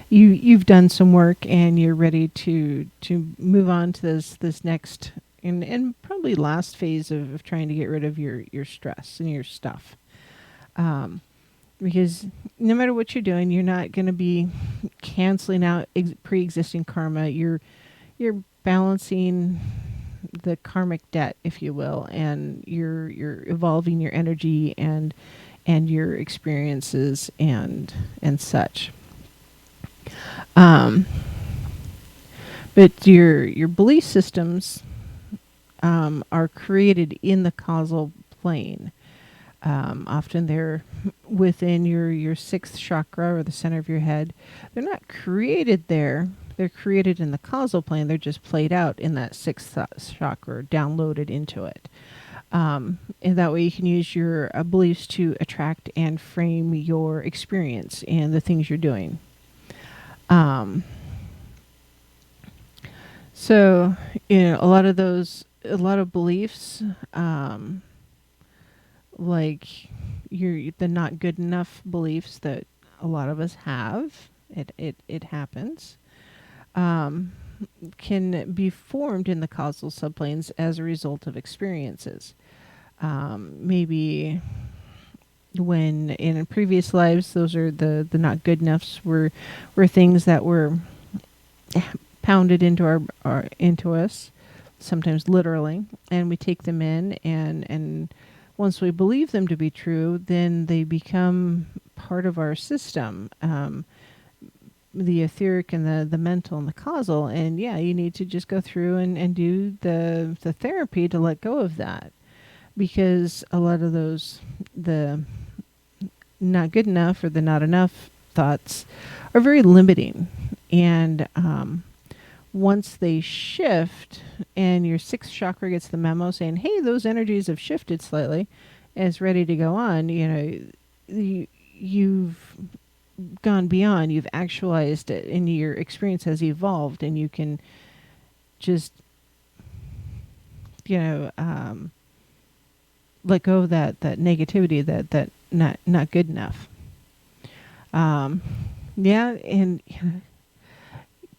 you've done some work and you're ready to move on to this next and probably last phase of trying to get rid of your stress and your stuff. Because no matter what you're doing, you're not going to be canceling out pre-existing karma. You're balancing the karmic debt, if you will, and you're evolving your energy and your experiences and such. But your belief systems are created in the causal plane. Often they're within your sixth chakra, or the center of your head. They're not created there. They're created in the causal plane. They're just played out in that sixth chakra, downloaded into it. And that way you can use your beliefs to attract and frame your experience and the things you're doing. So, a lot of beliefs, like the not good enough beliefs that a lot of us have, it happens, can be formed in the causal subplanes as a result of experiences. Maybe when in previous lives, those are the not good enoughs were things that were pounded into into us, sometimes literally, and we take them in, and once we believe them to be true, then they become part of our system, the etheric and the mental and the causal. And yeah, you need to just go through and do the therapy to let go of that, because a lot of the not good enough or the not enough thoughts are very limiting. And once they shift and your sixth chakra gets the memo saying, hey, those energies have shifted slightly and it's ready to go on, you've gone beyond, you've actualized it, and your experience has evolved, and you can just, let go of that negativity, that not good enough.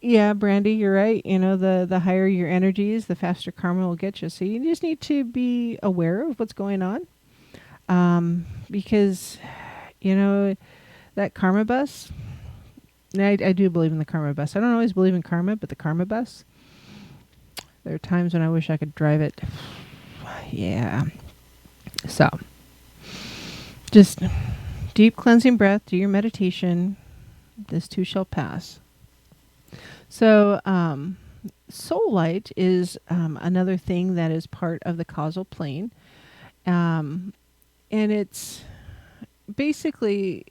Yeah, Brandy, you're right. The higher your energies, the faster karma will get you. So you just need to be aware of what's going on. Because, that karma bus, I do believe in the karma bus. I don't always believe in karma, but the karma bus, there are times when I wish I could drive it. Yeah. So, just deep cleansing breath, do your meditation. This too shall pass. So, soul light is another thing that is part of the causal plane. And it's basically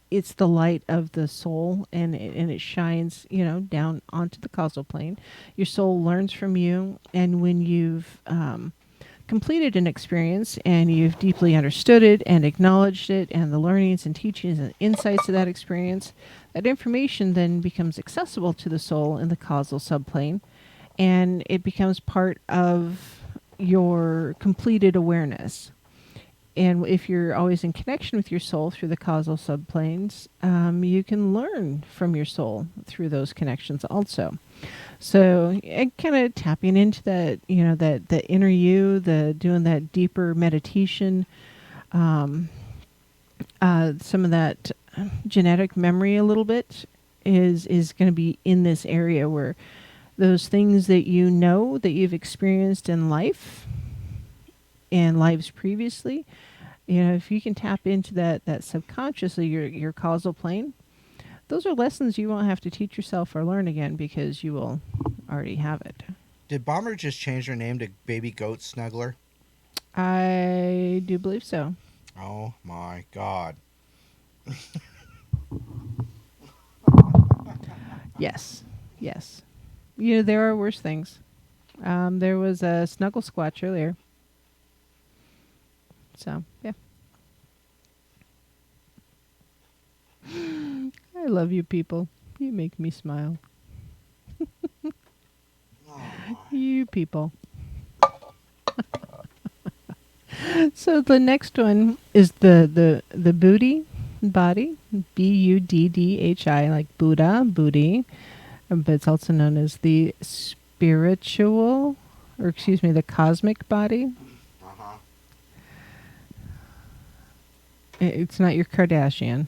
it's the light of the soul, and it shines, down onto the causal plane. Your soul learns from you, and when you've completed an experience and you've deeply understood it and acknowledged it and the learnings and teachings and insights of that experience, that information then becomes accessible to the soul in the causal subplane, and it becomes part of your completed awareness. And if you're always in connection with your soul through the causal subplanes, you can learn from your soul through those connections also. So, kind of tapping into that, that the inner you, the doing that deeper meditation, some of that genetic memory a little bit is going to be in this area where those things that that you've experienced in life and lives previously, if you can tap into that subconsciously, your causal plane, those are lessons you won't have to teach yourself or learn again because you will already have it. Did Bomber just change her name to Baby Goat Snuggler? I do believe so. Oh my God. Yes. Yes. There are worse things. There was a Snuggle Squatch earlier. So, yeah. I love you people. You make me smile. You people. So the next one is the Buddhi Body, Buddhi, like Buddha, Buddhi, but it's also known as the spiritual, or excuse me, the cosmic body. Uh-huh. It's not your Kardashian.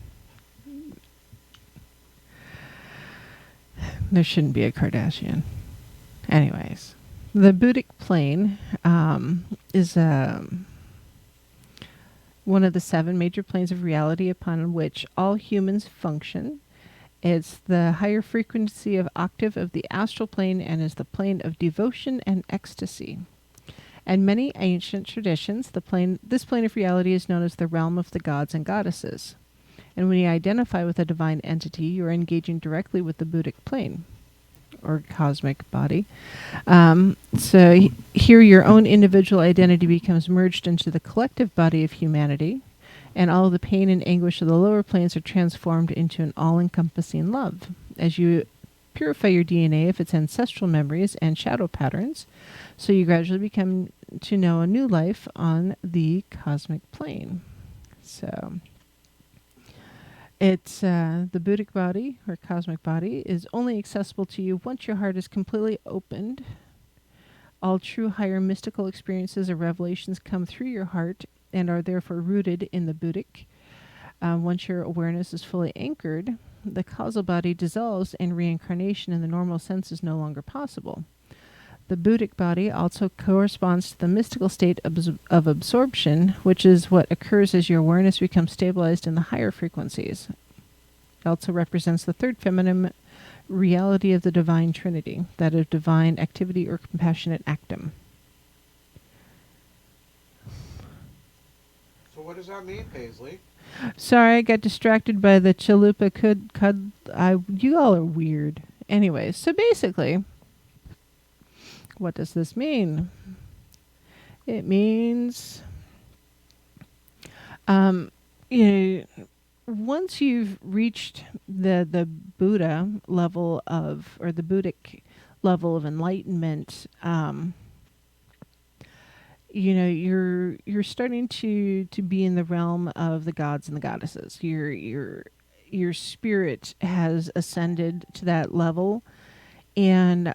There shouldn't be a Kardashian. Anyways, the Buddhic Plane is one of the 7 major planes of reality upon which all humans function. It's the higher frequency of octave of the astral plane and is the plane of devotion and ecstasy. In many ancient traditions, this plane of reality is known as the realm of the gods and goddesses. And when you identify with a divine entity, you are engaging directly with the Buddhic plane, or cosmic body. So here your own individual identity becomes merged into the collective body of humanity, and all of the pain and anguish of the lower planes are transformed into an all-encompassing love. As you purify your DNA of its ancestral memories and shadow patterns, so you gradually become to know a new life on the cosmic plane. So it's the Buddhic body, or cosmic body, is only accessible to you once your heart is completely opened. All true higher mystical experiences or revelations come through your heart and are therefore rooted in the Buddhic. Once your awareness is fully anchored, the causal body dissolves and reincarnation in the normal sense is no longer possible. The Buddhic body also corresponds to the mystical state of absorption, which is what occurs as your awareness becomes stabilized in the higher frequencies. It also represents the third feminine reality of the divine trinity, that of divine activity or compassionate actum. So what does that mean, Paisley? Sorry, I got distracted by the chalupa you all are weird. Anyways, so basically, what does this mean? It means, once you've reached the Buddha level of, or the Buddhic level of enlightenment, you're starting to be in the realm of the gods and the goddesses. Your spirit has ascended to that level, and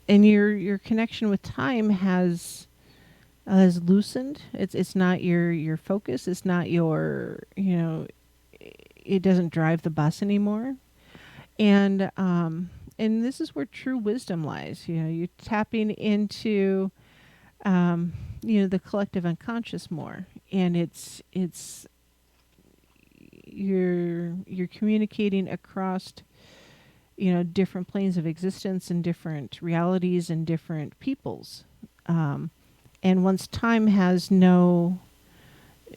your connection with time has loosened. It's not your focus. It's not it doesn't drive the bus anymore. And this is where true wisdom lies. You're tapping into the collective unconscious more, and you're communicating across different planes of existence and different realities and different peoples. And once time has no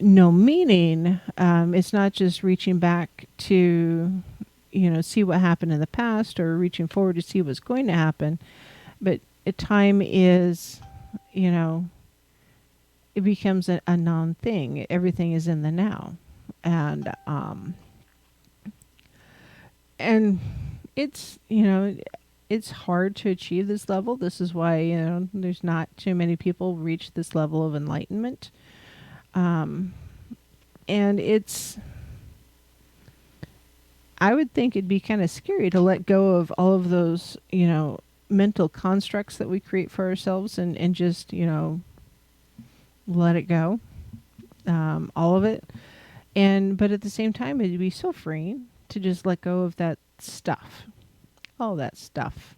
meaning, it's not just reaching back to see what happened in the past or reaching forward to see what's going to happen, but time is it becomes a non-thing. Everything is in the now, and it's it's hard to achieve this level. This is why there's not too many people reach this level of enlightenment, and I would think it'd be kind of scary to let go of all of those mental constructs that we create for ourselves and just let it go, all of it. But at the same time, it'd be so freeing to just let go of that stuff, all that stuff,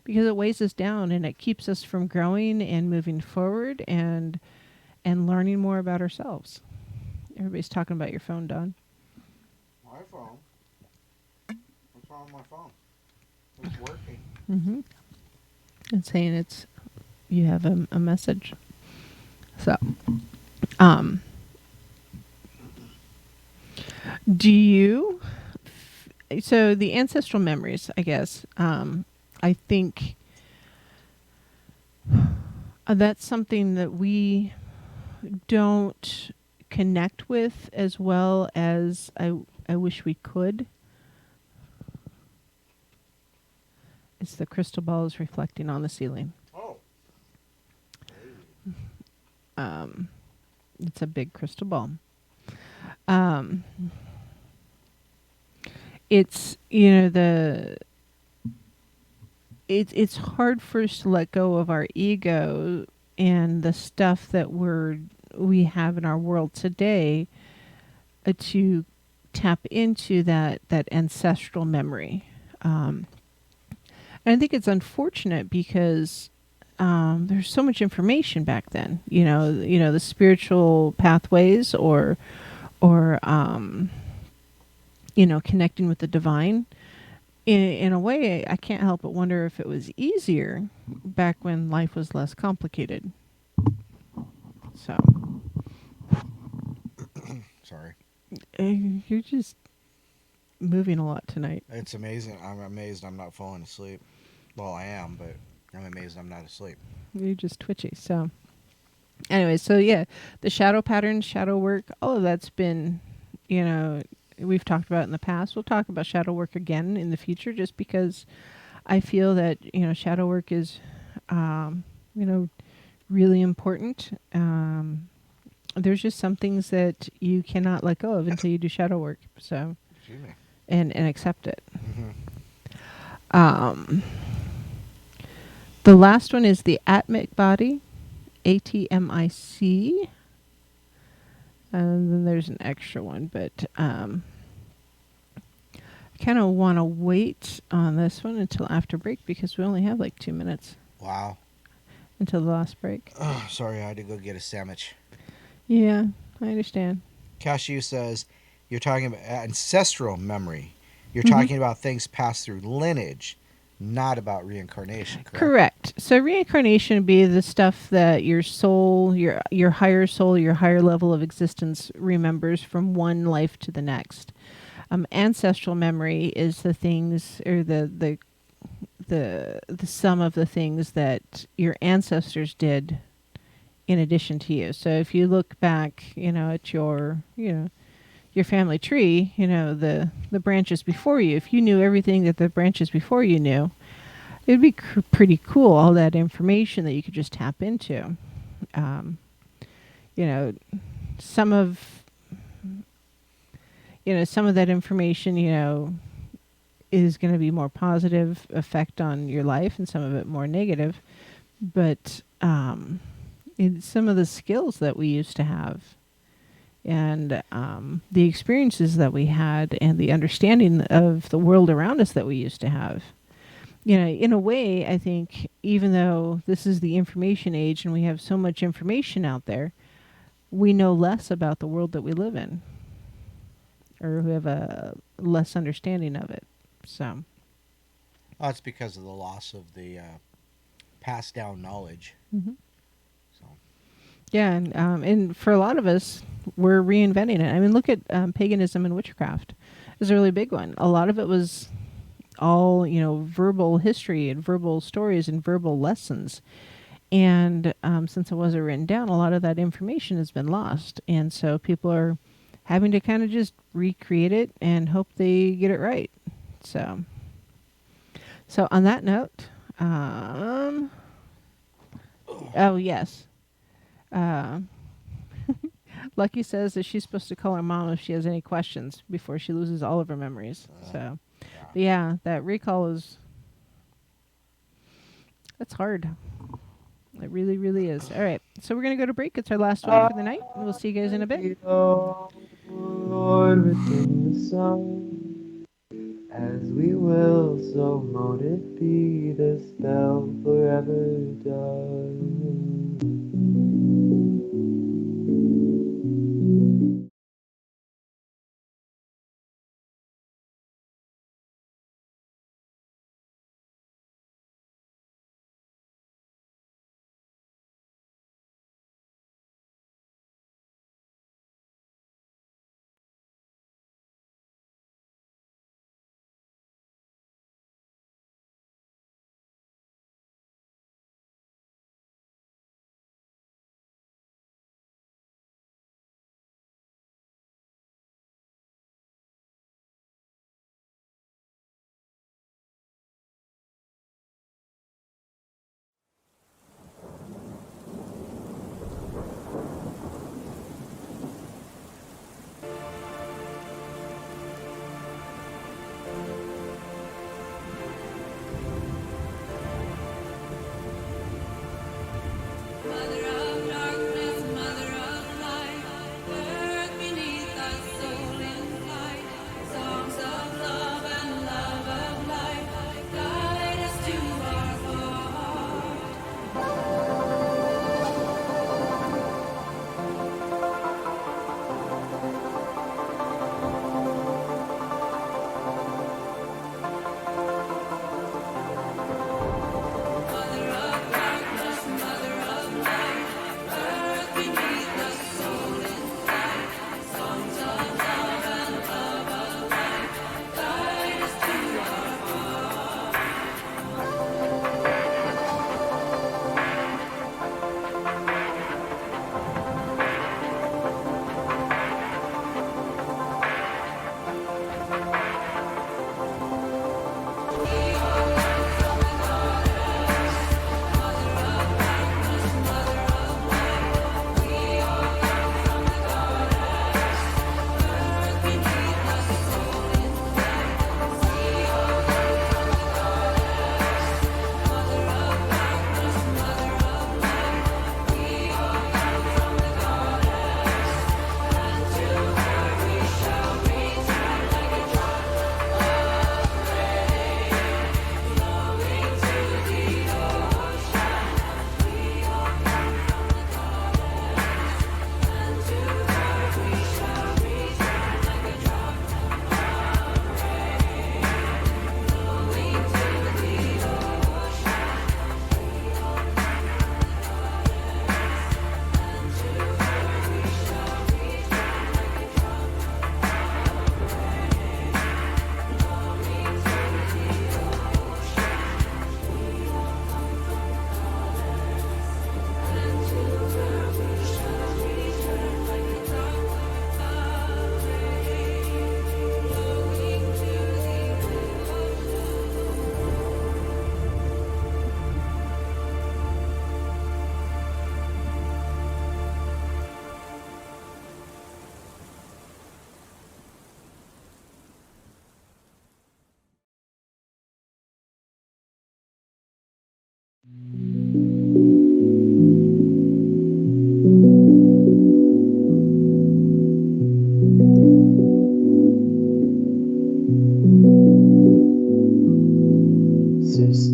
because it weighs us down and it keeps us from growing and moving forward and learning more about ourselves. Everybody's talking about your phone, Don. My phone? What's wrong with my phone? It's working. Mm-hmm. It's saying you have a message. So, do you? So the ancestral memories, I guess. I think that's something that we don't connect with as well as I wish we could. It's the crystal balls reflecting on the ceiling. Oh. It's a big crystal ball. It's it's hard for us to let go of our ego and the stuff that we have in our world today, to tap into that ancestral memory. And I think it's unfortunate because there's so much information back then. The spiritual pathways or connecting with the divine. In a way, I can't help but wonder if it was easier back when life was less complicated. So, Sorry. You're just moving a lot tonight. It's amazing. I'm amazed I'm not falling asleep. Well, I am, but I'm amazed I'm not asleep. You're just twitchy. So, anyway, so yeah, the shadow patterns, shadow work, all of that's been, we've talked about in the past. We'll talk about shadow work again in the future, just because I feel that shadow work is really important. There's just some things that you cannot let go of until you do shadow work. So, and accept it. Mm-hmm. The last one is the Atmic Body, ATMIC. And then there's an extra one, but I kind of want to wait on this one until after break because we only have like 2 minutes. Wow. Until the last break. Oh, sorry, I had to go get a sandwich. Yeah, I understand. Cashew says, you're talking about ancestral memory. You're talking about things passed through lineage, not about reincarnation, correct? Correct. So reincarnation would be the stuff that your soul, your higher soul, your higher level of existence remembers from one life to the next. Ancestral memory is the things, or the sum of the things that your ancestors did in addition to you. So if you look back, at your family tree, the branches before you, if you knew everything that the branches before you knew, it would be pretty cool, all that information that you could just tap into. Some of that information, is going to be more positive effect on your life and some of it more negative. But some of the skills that we used to have and the experiences that we had and the understanding of the world around us that we used to have, in a way, I think even though this is the information age and we have so much information out there, we know less about the world that we live in, or we have a less understanding of it. So, Oh, it's because of the loss of the passed down knowledge. mhm. So Yeah, and for a lot of us, we're reinventing it. I mean, look at paganism and witchcraft. Is a really big one. A lot of it was all verbal history and verbal stories and verbal lessons. And since it wasn't written down, a lot of that information has been lost. And so people are having to kind of just recreate it and hope they get it right. So, so on that note, oh yes, uh, Lucky says that she's supposed to call her mom if she has any questions before she loses all of her memories. So, yeah. but yeah, that recall that's hard. It really, really is. All right, so we're gonna go to break. It's our last one for the night, and we'll see you guys in a bit. Oh, Lord, within the sun, as we will, so mote it be, the spell forever done.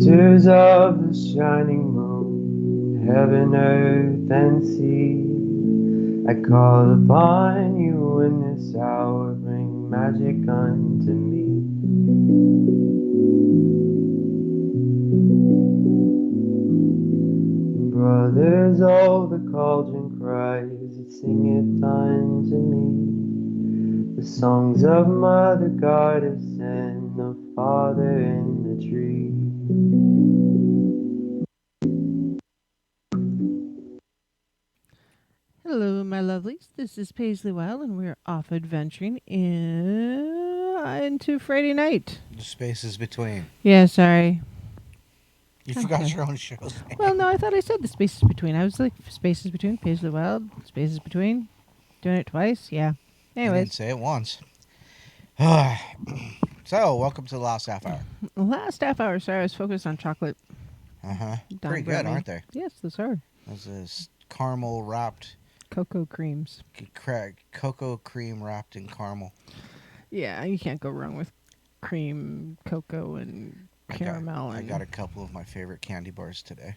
Tears of the shining moon, heaven, earth, and sea. I call upon you in this hour, bring magic unto me. Brothers, oh, the cauldron cries, it singeth unto me. The songs of Mother Goddess and the Father in the tree. Hello, my lovelies. This is Paisley Wild, and we're off adventuring into Friday night. The spaces between. Yeah, sorry. You forgot Okay. your own shows. Well, no, I thought I said the spaces between. I was like, spaces between, Paisley Wild, spaces between. Doing it twice? Yeah. I didn't Anyways, say it once. So, welcome to the last half hour. last half hour, sorry, I was focused on chocolate. Uh-huh. Don Pretty good, Brownie. aren't they? Yes, those are. This is caramel wrapped, Cocoa creams. cocoa cream wrapped in caramel. Yeah, you can't go wrong with cream, cocoa, and caramel. I got a couple of my favorite candy bars today.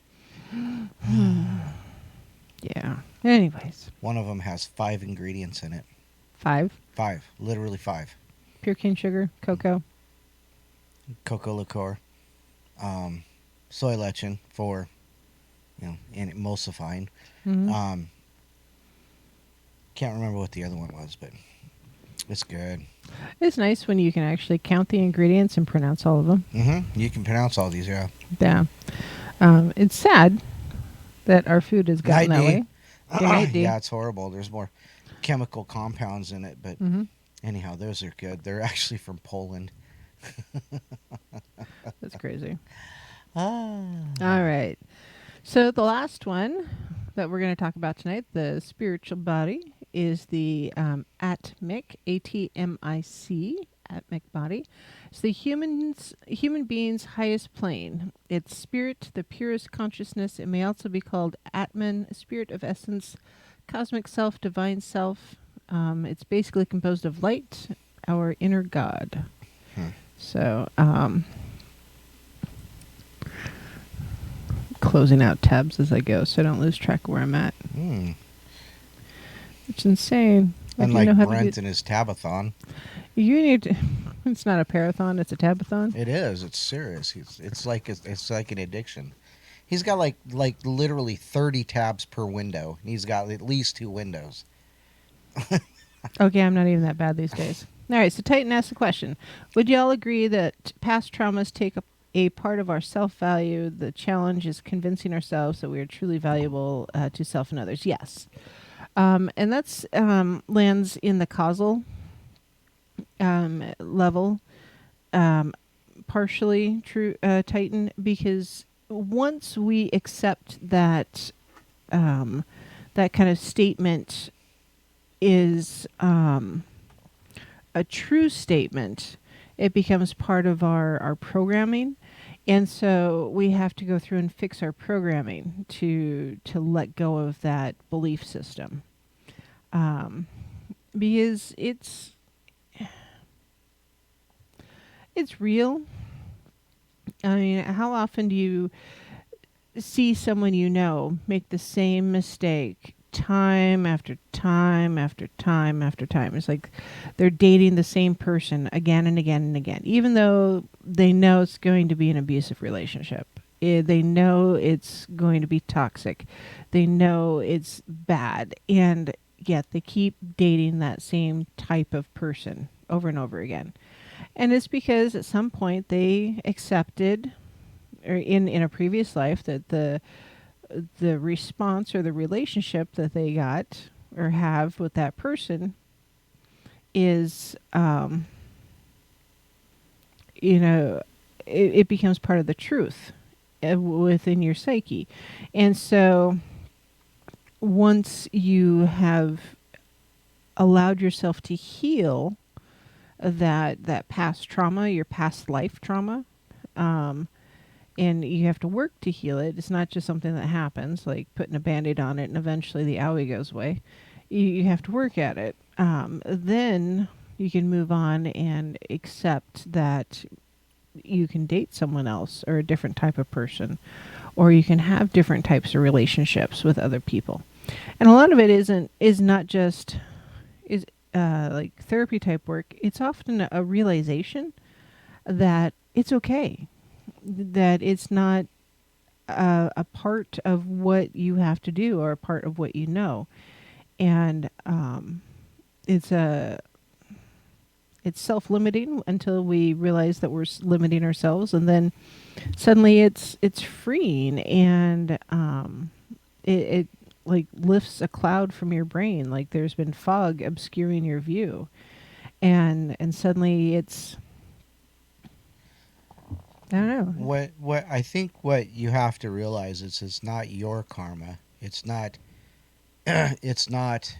Yeah. Anyways, One of them has 5 ingredients in it. 5. 5. Literally 5. Pure cane sugar, cocoa. Cocoa liqueur. Soy lecithin for, in emulsifying. Mm-hmm. Can't remember what the other one was, but it's good. It's nice when you can actually count the ingredients and pronounce all of them. Mm-hmm. You can pronounce all these, yeah. Yeah. It's sad that our food has gotten that way. Good night, Dee. Yeah, it's horrible. There's more chemical compounds in it, but Mm-hmm. anyhow, those are good. They're actually from Poland. That's crazy. Ah. All right. So the last one that we're going to talk about tonight, the spiritual body, is the Atmic, A-T-M-I-C, Atmic Body. It's the human being's highest plane. It's spirit, the purest consciousness. It may also be called Atman, spirit of essence, cosmic self, divine self. It's basically composed of light, our inner God. So, closing out tabs as I go so I don't lose track of where I'm at. It's insane. And Like, like Brent and his tabathon. You need to, it's not a parathon, it's a tabathon. It is. It's serious. It's like an addiction. He's got like literally 30 tabs per window. He's got at least 2 windows. Okay, I'm not even that bad these days. All right, so Titan asked the question. Would y'all agree that past traumas take a part of our self-value? The challenge is convincing ourselves that we are truly valuable to self and others. Yes. And that's lands in the causal level, partially true, Titan, because once we accept that that kind of statement is a true statement, it becomes part of our programming. And so we have to go through and fix our programming to let go of that belief system. Because it's real. I mean, how often do you see someone you know make the same mistake time after time after time after time? It's like they're dating the same person again and again and again, even though they know it's going to be an abusive relationship. They know it's going to be toxic. They know it's bad, and yet they keep dating that same type of person over and over again. And it's because at some point they accepted, or in a previous life, that the response or the relationship that they got or have with that person is, it becomes part of the truth within your psyche. And so once you have allowed yourself to heal that past trauma, your past life trauma, and you have to work to heal it. It's not just something that happens, like putting a Band-Aid on it and eventually the owie goes away. You have to work at it. Then you can move on and accept that you can date someone else or a different type of person, or you can have different types of relationships with other people. And a lot of it is not just is like therapy type work. It's often a realization that it's okay, that it's not a part of what you have to do or a part of what you know. And it's a it's self-limiting until we realize that we're limiting ourselves, and then suddenly it's freeing, and it like lifts a cloud from your brain, like there's been fog obscuring your view, and suddenly it's, I don't know. What I think what you have to realize is it's not your karma. It's not it's not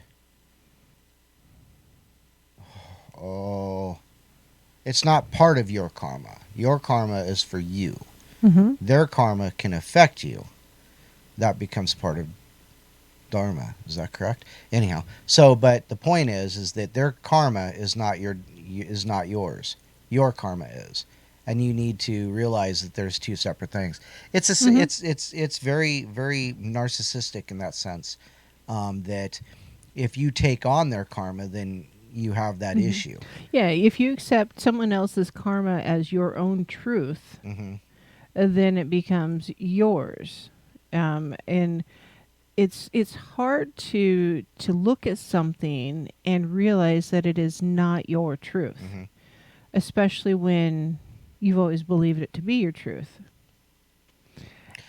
oh it's not part of your karma. Your karma is for you. Mm-hmm. Their karma can affect you. That becomes part of dharma. Is that correct? Anyhow, so but the point is that their karma is not yours. Your karma is. And you need to realize that there's two separate things. It's it's very, very narcissistic in that sense. That if you take on their karma, then you have that issue. Yeah, if you accept someone else's karma as your own truth, then it becomes yours. And it's hard to look at something and realize that it is not your truth, especially when you've always believed it to be your truth.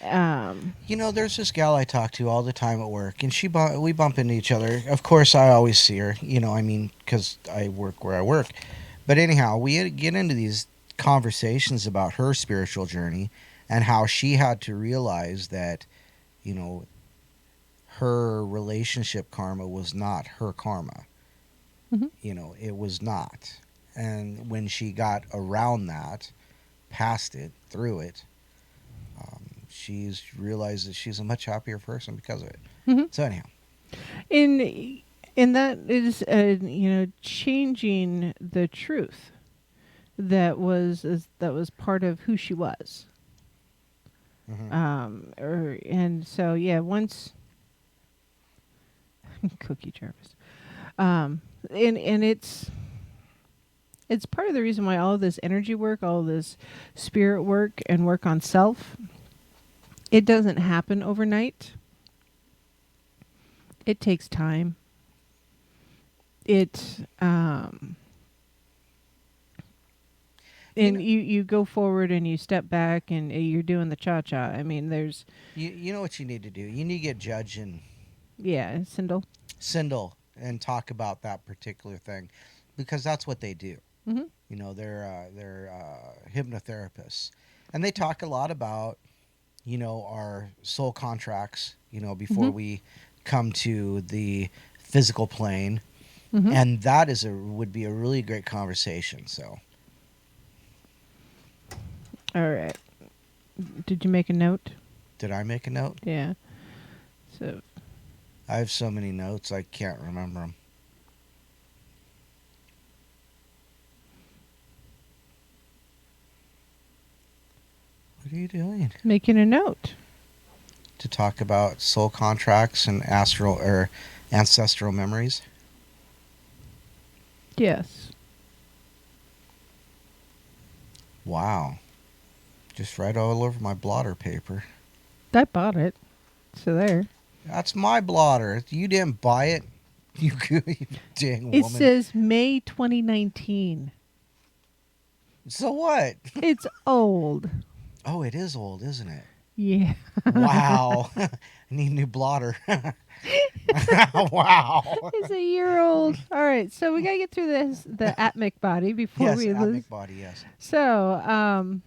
You know, there's this gal I talk to all the time at work, and we bump into each other. Of course, I always see her, you know, I mean, because I work where I work. But anyhow, we get into these conversations about her spiritual journey and how she had to realize that, you know, her relationship karma was not her karma. You know, it was not. And when she got around that, past it, through it, she's realized that she's a much happier person because of it. So anyhow, and that is changing the truth that was part of who she was. And so once Cookie Jarvis, and it's part of the reason why all of this energy work, all of this spirit work and work on self, it doesn't happen overnight. It takes time. And you go forward and you step back and you're doing the cha-cha. I mean, there's... You know what you need to do? You need to get Judge and... Yeah, Sindel and talk about that particular thing, because that's what they do. You know, they're hypnotherapists, and they talk a lot about, you know, our soul contracts, you know, before we come to the physical plane, and that would be a really great conversation. So, all right, did you make a note? Did I make a note? Yeah. So I have so many notes I can't remember them. What are you doing? Making a note. To talk about soul contracts and ancestral memories? Yes. Wow. Just right all over my blotter paper. I bought it. So there. That's my blotter. You didn't buy it. You dang woman. It says May 2019. So what? It's old. Oh, it is old, isn't it? Yeah. Wow. I need a new blotter. Wow. It's a year old. All right, so we got to get through the Atmic Body before we lose. Atmic Body, yes. So,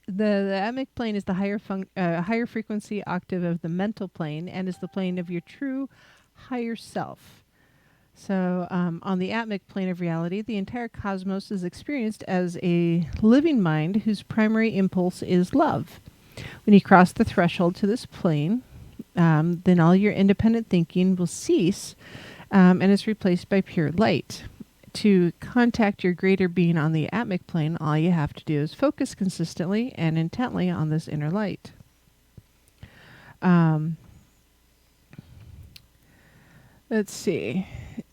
the Atmic Plane is the higher frequency octave of the mental plane and is the plane of your true higher self. So on the Atmic Plane of reality, the entire cosmos is experienced as a living mind whose primary impulse is love. When you cross the threshold to this plane, then all your independent thinking will cease and is replaced by pure light. to contact your greater being on the Atmic plane, all you have to do is focus consistently and intently on this inner light. Let's see.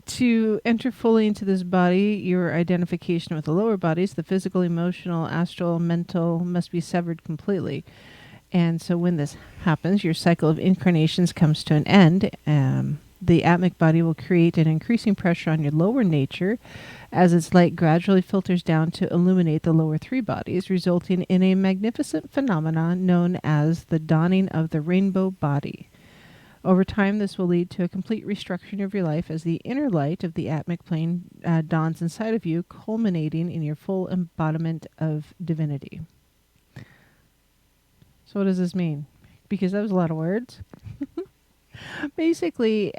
To enter fully into this body, your identification with the lower bodies, the physical, emotional, astral, mental, must be severed completely. And so when this happens, your cycle of incarnations comes to an end. The Atmic body will create an increasing pressure on your lower nature as its light gradually filters down to illuminate the lower three bodies, resulting in a magnificent phenomenon known as the dawning of the rainbow body. Over time, this will lead to a complete restructuring of your life as the inner light of the Atmic plane dawns inside of you, culminating in your full embodiment of divinity. So what does this mean? Because that was a lot of words. Basically,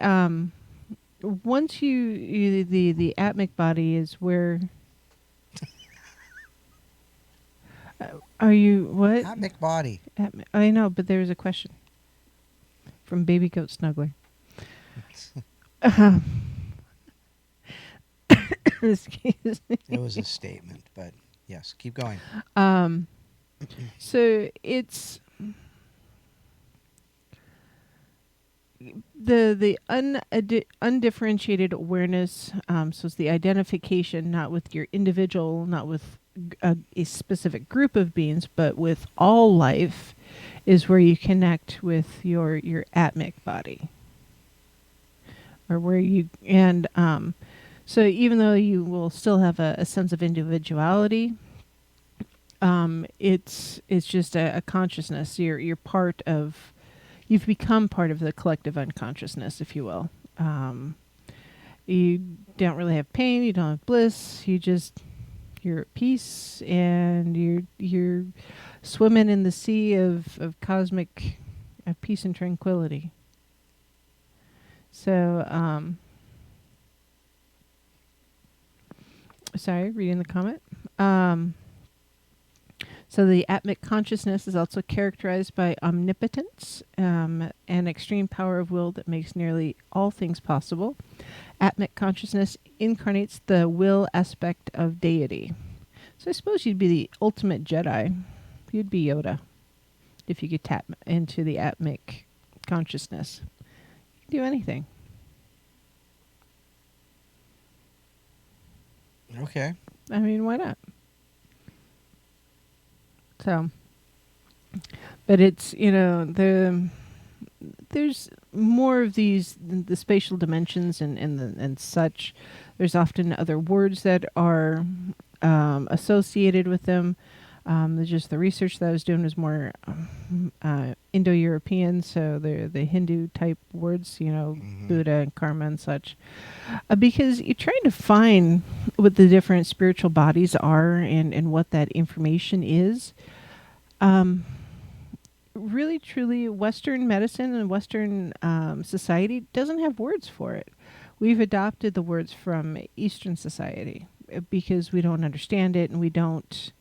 once the Atmic body is where... are you, what? Atmic Body. I know, but there was a question. From Baby Goat Snuggler. Excuse me. It was a statement, but yes, keep going. So it's the undifferentiated awareness. So it's the identification, not with your individual, not with a specific group of beings, but with all life, is where you connect with your Atmic body, or where you so even though you will still have a sense of individuality, it's just a consciousness. You're part of. You've become part of the collective unconsciousness, if you will. You don't really have pain. You don't have bliss. You're at peace, and you're swimming in the sea of cosmic peace and tranquility. So, sorry, reading the comment. So the Atmic consciousness is also characterized by omnipotence, an extreme power of will that makes nearly all things possible. Atmic consciousness incarnates the will aspect of deity. So I suppose you'd be the ultimate Jedi. You'd be Yoda if you could tap into the Atmic consciousness. You can do anything. Okay. I mean, why not? So, but it's, there's more of these, the spatial dimensions and such. There's often other words that are associated with them. Just the research that I was doing was more Indo-European, so the Hindu type words, Buddha and karma and such. Because you're trying to find what the different spiritual bodies are and what that information is. Really, truly, Western medicine and Western society doesn't have words for it. We've adopted the words from Eastern society because we don't understand it, and we don't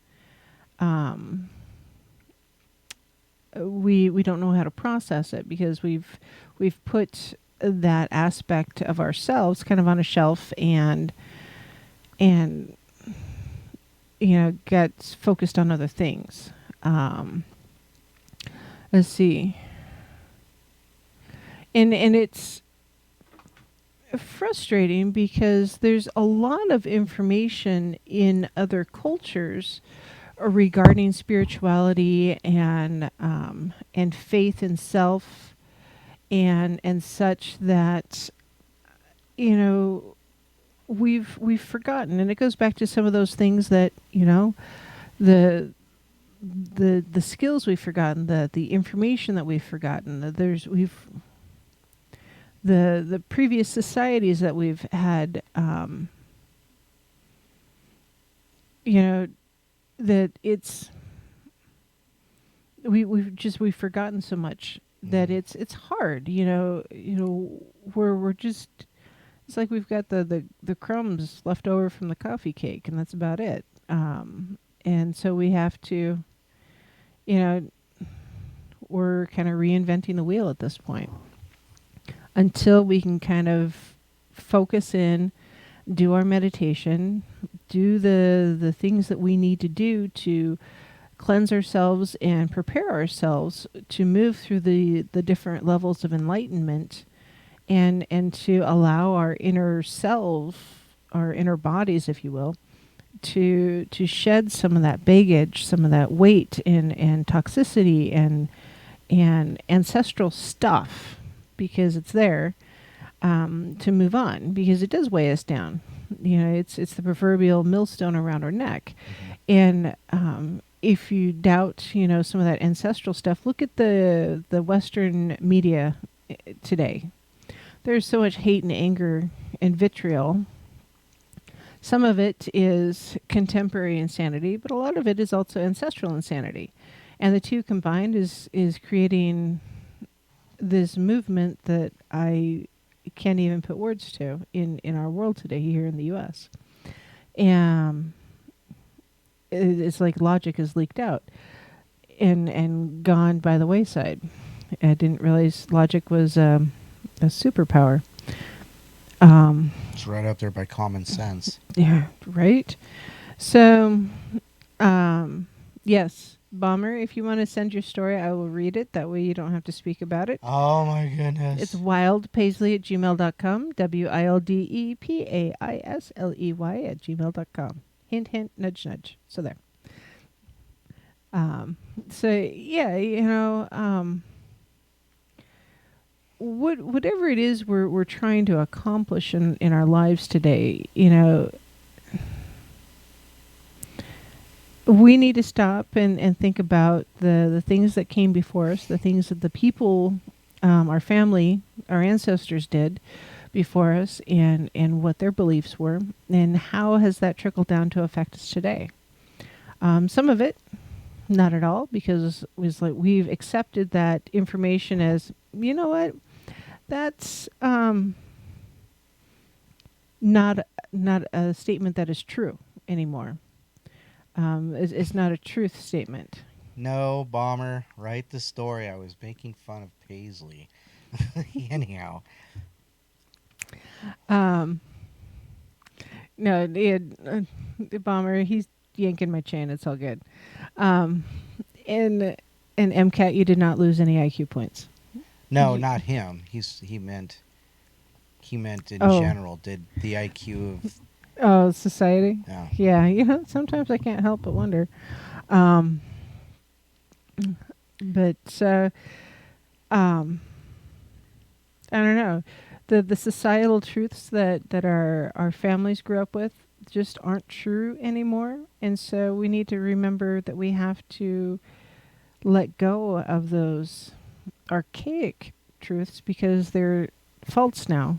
we don't know how to process it, because we've put that aspect of ourselves kind of on a shelf and got focused on other things. Let's see. And it's frustrating because there's a lot of information in other cultures regarding spirituality and faith in self and such that we've forgotten. And it goes back to some of those things that the skills we've forgotten, the information that we've forgotten. The previous societies that we've had, that it's we've forgotten so much that it's hard. We're just, it's like we've got the crumbs left over from the coffee cake, and that's about it. And so we have to, we're kind of reinventing the wheel at this point until we can kind of focus in do our meditation, do the things that we need to do to cleanse ourselves and prepare ourselves to move through the different levels of enlightenment, and to allow our inner self, our inner bodies, if you will, to shed some of that baggage, some of that weight and toxicity and ancestral stuff, because it's there, to move on, because it does weigh us down. It's the proverbial millstone around our neck. And if you doubt, some of that ancestral stuff, look at the Western media today. There's so much hate and anger and vitriol. Some of it is contemporary insanity, but a lot of it is also ancestral insanity. And the two combined is creating this movement that I can't even put words to in our world today here in the U.S. And it's like logic is leaked out and gone by the wayside. I didn't realize logic was a superpower. It's right up there by common sense. Yeah, right? So, yes, Bomber, if you want to send your story, I will read it. That way you don't have to speak about it. Oh, my goodness. It's wildpaisley@gmail.com, WILDEPAISLEY@gmail.com. Hint, hint, nudge, nudge. So there. So, yeah, whatever it is we're trying to accomplish in our lives today, we need to stop and think about the things that came before us, the things that the people, our family, our ancestors did before us, and what their beliefs were, and how has that trickled down to affect us today. Some of it, not at all, because it was like we've accepted that information as, you know what, that's not a statement that is true anymore. It's not a truth statement. No, Bomber, write the story. I was making fun of Paisley. Anyhow. No, the Bomber, he's yanking my chain. It's all good. And MCAT, you did not lose any IQ points. No, not him. He meant in general. Did the IQ of society? Yeah. Yeah, sometimes I can't help but wonder. But I don't know. The societal truths that our families grew up with just aren't true anymore. And so we need to remember that we have to let go of those archaic truths because they're false now.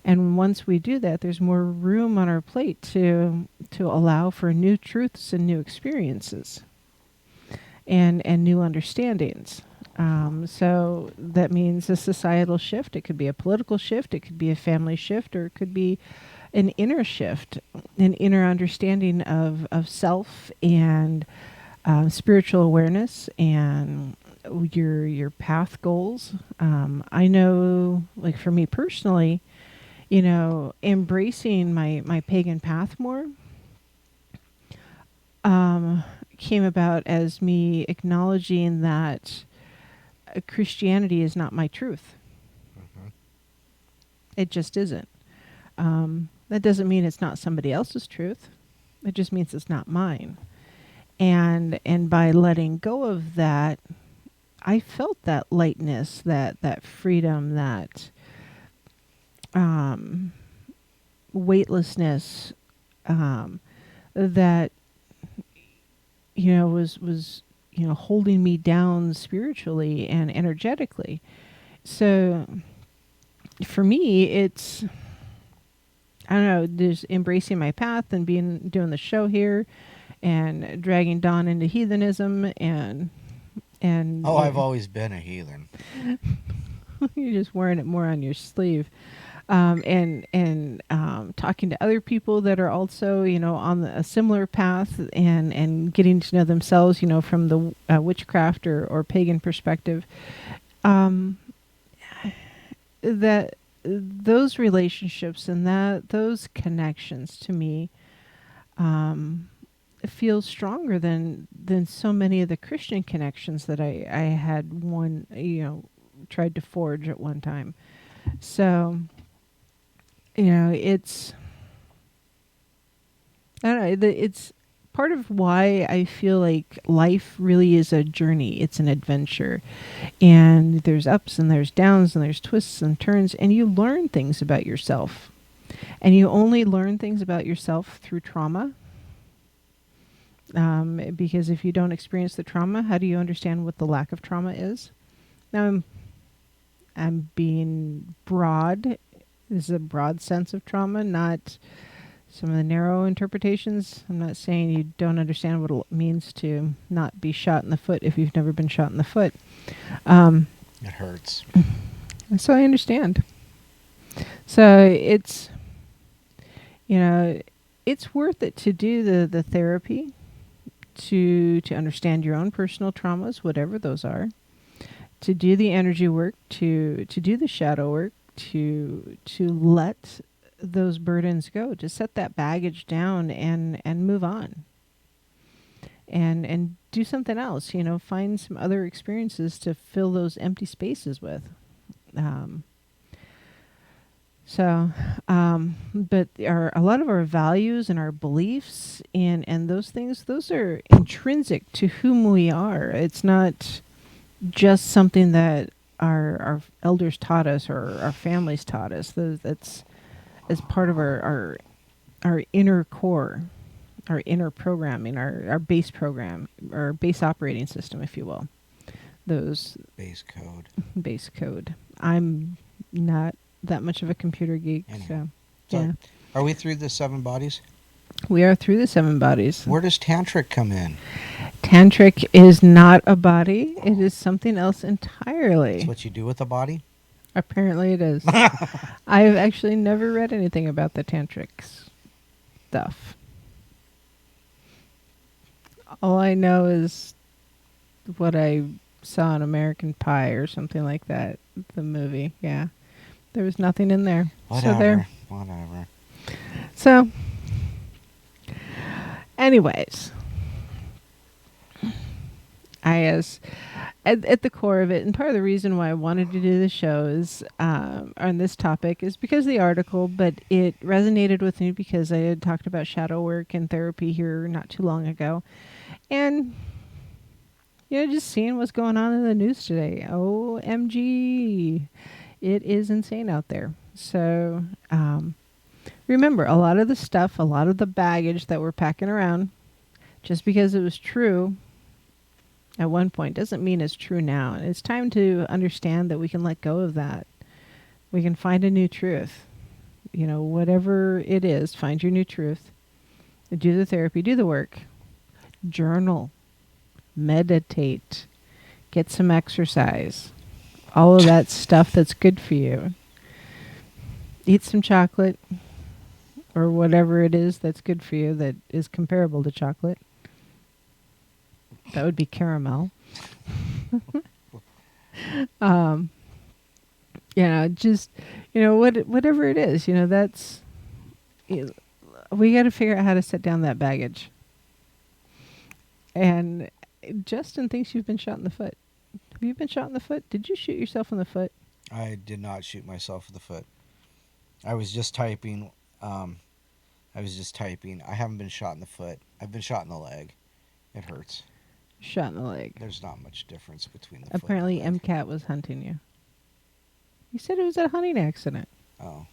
And once we do that, there's more room on our plate to allow for new truths and new experiences and new understandings. So that means a societal shift. It could be a political shift. It could be a family shift, or it could be an inner shift, an inner understanding of self and spiritual awareness and your path goals. I know, like for me personally, embracing my pagan path more came about as me acknowledging that Christianity is not my truth. Mm-hmm. It just isn't. That doesn't mean it's not somebody else's truth. It just means it's not mine. And by letting go of that, I felt that lightness, that freedom, that weightlessness, that was holding me down spiritually and energetically. So for me, it's, I don't know, just embracing my path and doing the show here and dragging Dawn into heathenism and I've always been a heathen. You're just wearing it more on your sleeve. And talking to other people that are also, on a similar path and getting to know themselves, from the witchcraft or pagan perspective. That those relationships and those connections to me feel stronger than so many of the Christian connections that I had tried to forge at one time. So, it's, I don't know, it's part of why I feel like life really is a journey. It's an adventure. And there's ups and there's downs and there's twists and turns, and you learn things about yourself. And you only learn things about yourself through trauma. Because if you don't experience the trauma, how do you understand what the lack of trauma is? Now, I'm being broad. This is a broad sense of trauma, not some of the narrow interpretations. I'm not saying you don't understand what it means to not be shot in the foot if you've never been shot in the foot. It hurts. So I understand. So it's, it's worth it to do the therapy, to understand your own personal traumas, whatever those are, to do the energy work, to do the shadow work, to let those burdens go, to set that baggage down and move on. And do something else, find some other experiences to fill those empty spaces with. But a lot of our values and our beliefs and those things, those are intrinsic to whom we are. It's not just something that our elders taught us or our families taught us. That's as part of our inner core, our inner programming, our base program, our base operating system, if you will. Those Base code. Base code. I'm not that much of a computer geek, so yeah. Are we through the 7 bodies? We are through the 7 bodies. Where does tantric come in? Tantric is not a body. It is something else entirely. It's what you do with a body? Apparently it is. I've actually never read anything about the tantric stuff. All I know is what I saw in American Pie or something like that, the movie, yeah. There was nothing in there. Whatever. So, anyways, at the core of it, and part of the reason why I wanted to do the show is on this topic is because of the article, but it resonated with me because I had talked about shadow work and therapy here not too long ago, and just seeing what's going on in the news today. OMG. It is insane out there. So, remember, a lot of the stuff, a lot of the baggage that we're packing around, just because it was true at one point doesn't mean it's true now. And it's time to understand that we can let go of that. We can find a new truth. Whatever it is, find your new truth. Do the therapy, do the work. Journal. Meditate. Get some exercise. All of that stuff that's good for you. Eat some chocolate or whatever it is that's good for you that is comparable to chocolate. That would be caramel. Whatever it is, that's, we got to figure out how to set down that baggage. And Justin thinks you've been shot in the foot. Have you been shot in the foot? Did you shoot yourself in the foot? I did not shoot myself in the foot. I was just typing. I haven't been shot in the foot. I've been shot in the leg. It hurts. Shot in the leg. There's not much difference between the Apparently foot and the leg. MCAT was hunting you. You said it was a hunting accident. Oh,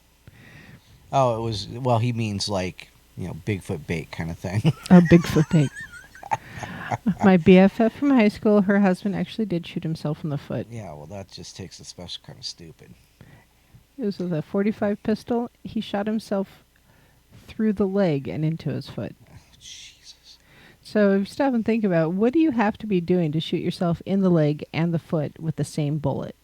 it was, well, he means like, Bigfoot bait kind of thing. Oh, Bigfoot bait. My BFF from high school, her husband actually did shoot himself in the foot. Yeah, well, that just takes a special kind of stupid. It was with a .45 pistol. He shot himself through the leg and into his foot. Oh, Jesus. So if you stop and think about, what do you have to be doing to shoot yourself in the leg and the foot with the same bullet?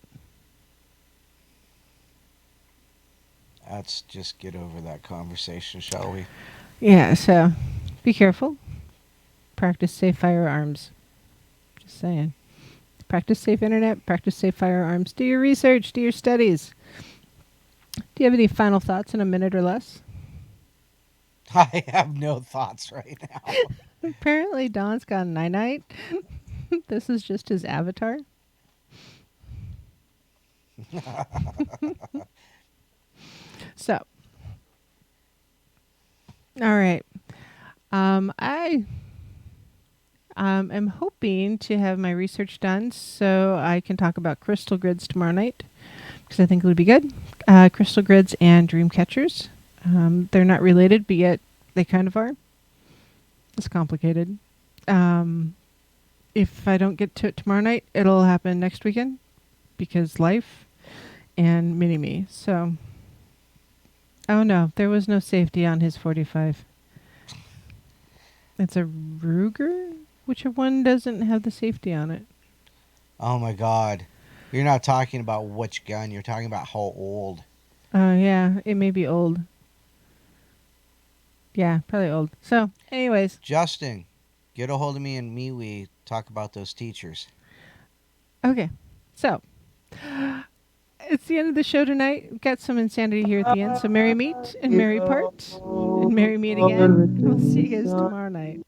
Let's just get over that conversation, shall we? Yeah, so be careful. Practice safe firearms. Just saying. Practice safe internet, practice safe firearms. Do your research, do your studies. Do you have any final thoughts in a minute or less? I have no thoughts right now. Apparently, Don's got night-night. This is just his avatar. So, all right. I am hoping to have my research done so I can talk about crystal grids tomorrow night because I think it would be good. Crystal grids and dream catchers. They're not related, but yet they kind of are. It's complicated. If I don't get to it tomorrow night, it'll happen next weekend because life and mini-me. So, oh no, there was no safety on his 45. It's a Ruger? Which one doesn't have the safety on it? Oh my God. You're not talking about which gun. You're talking about how old. Oh, yeah. It may be old. Yeah, probably old. So, anyways. Justin, get a hold of me and MeWe. Talk about those teachers. Okay. So, it's the end of the show tonight. We've got some insanity here at the end. So, merry meet and merry part. And merry meet again. We'll see you guys tomorrow night.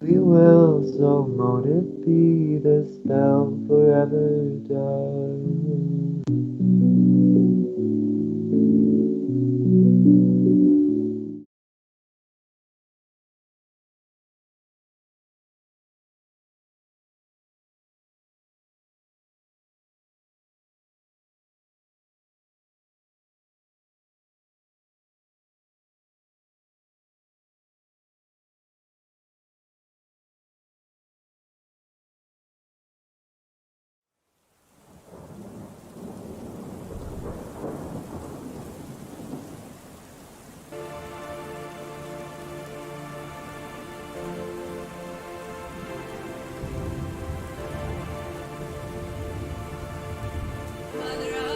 We will, so mote it be, the spell forever done. Mother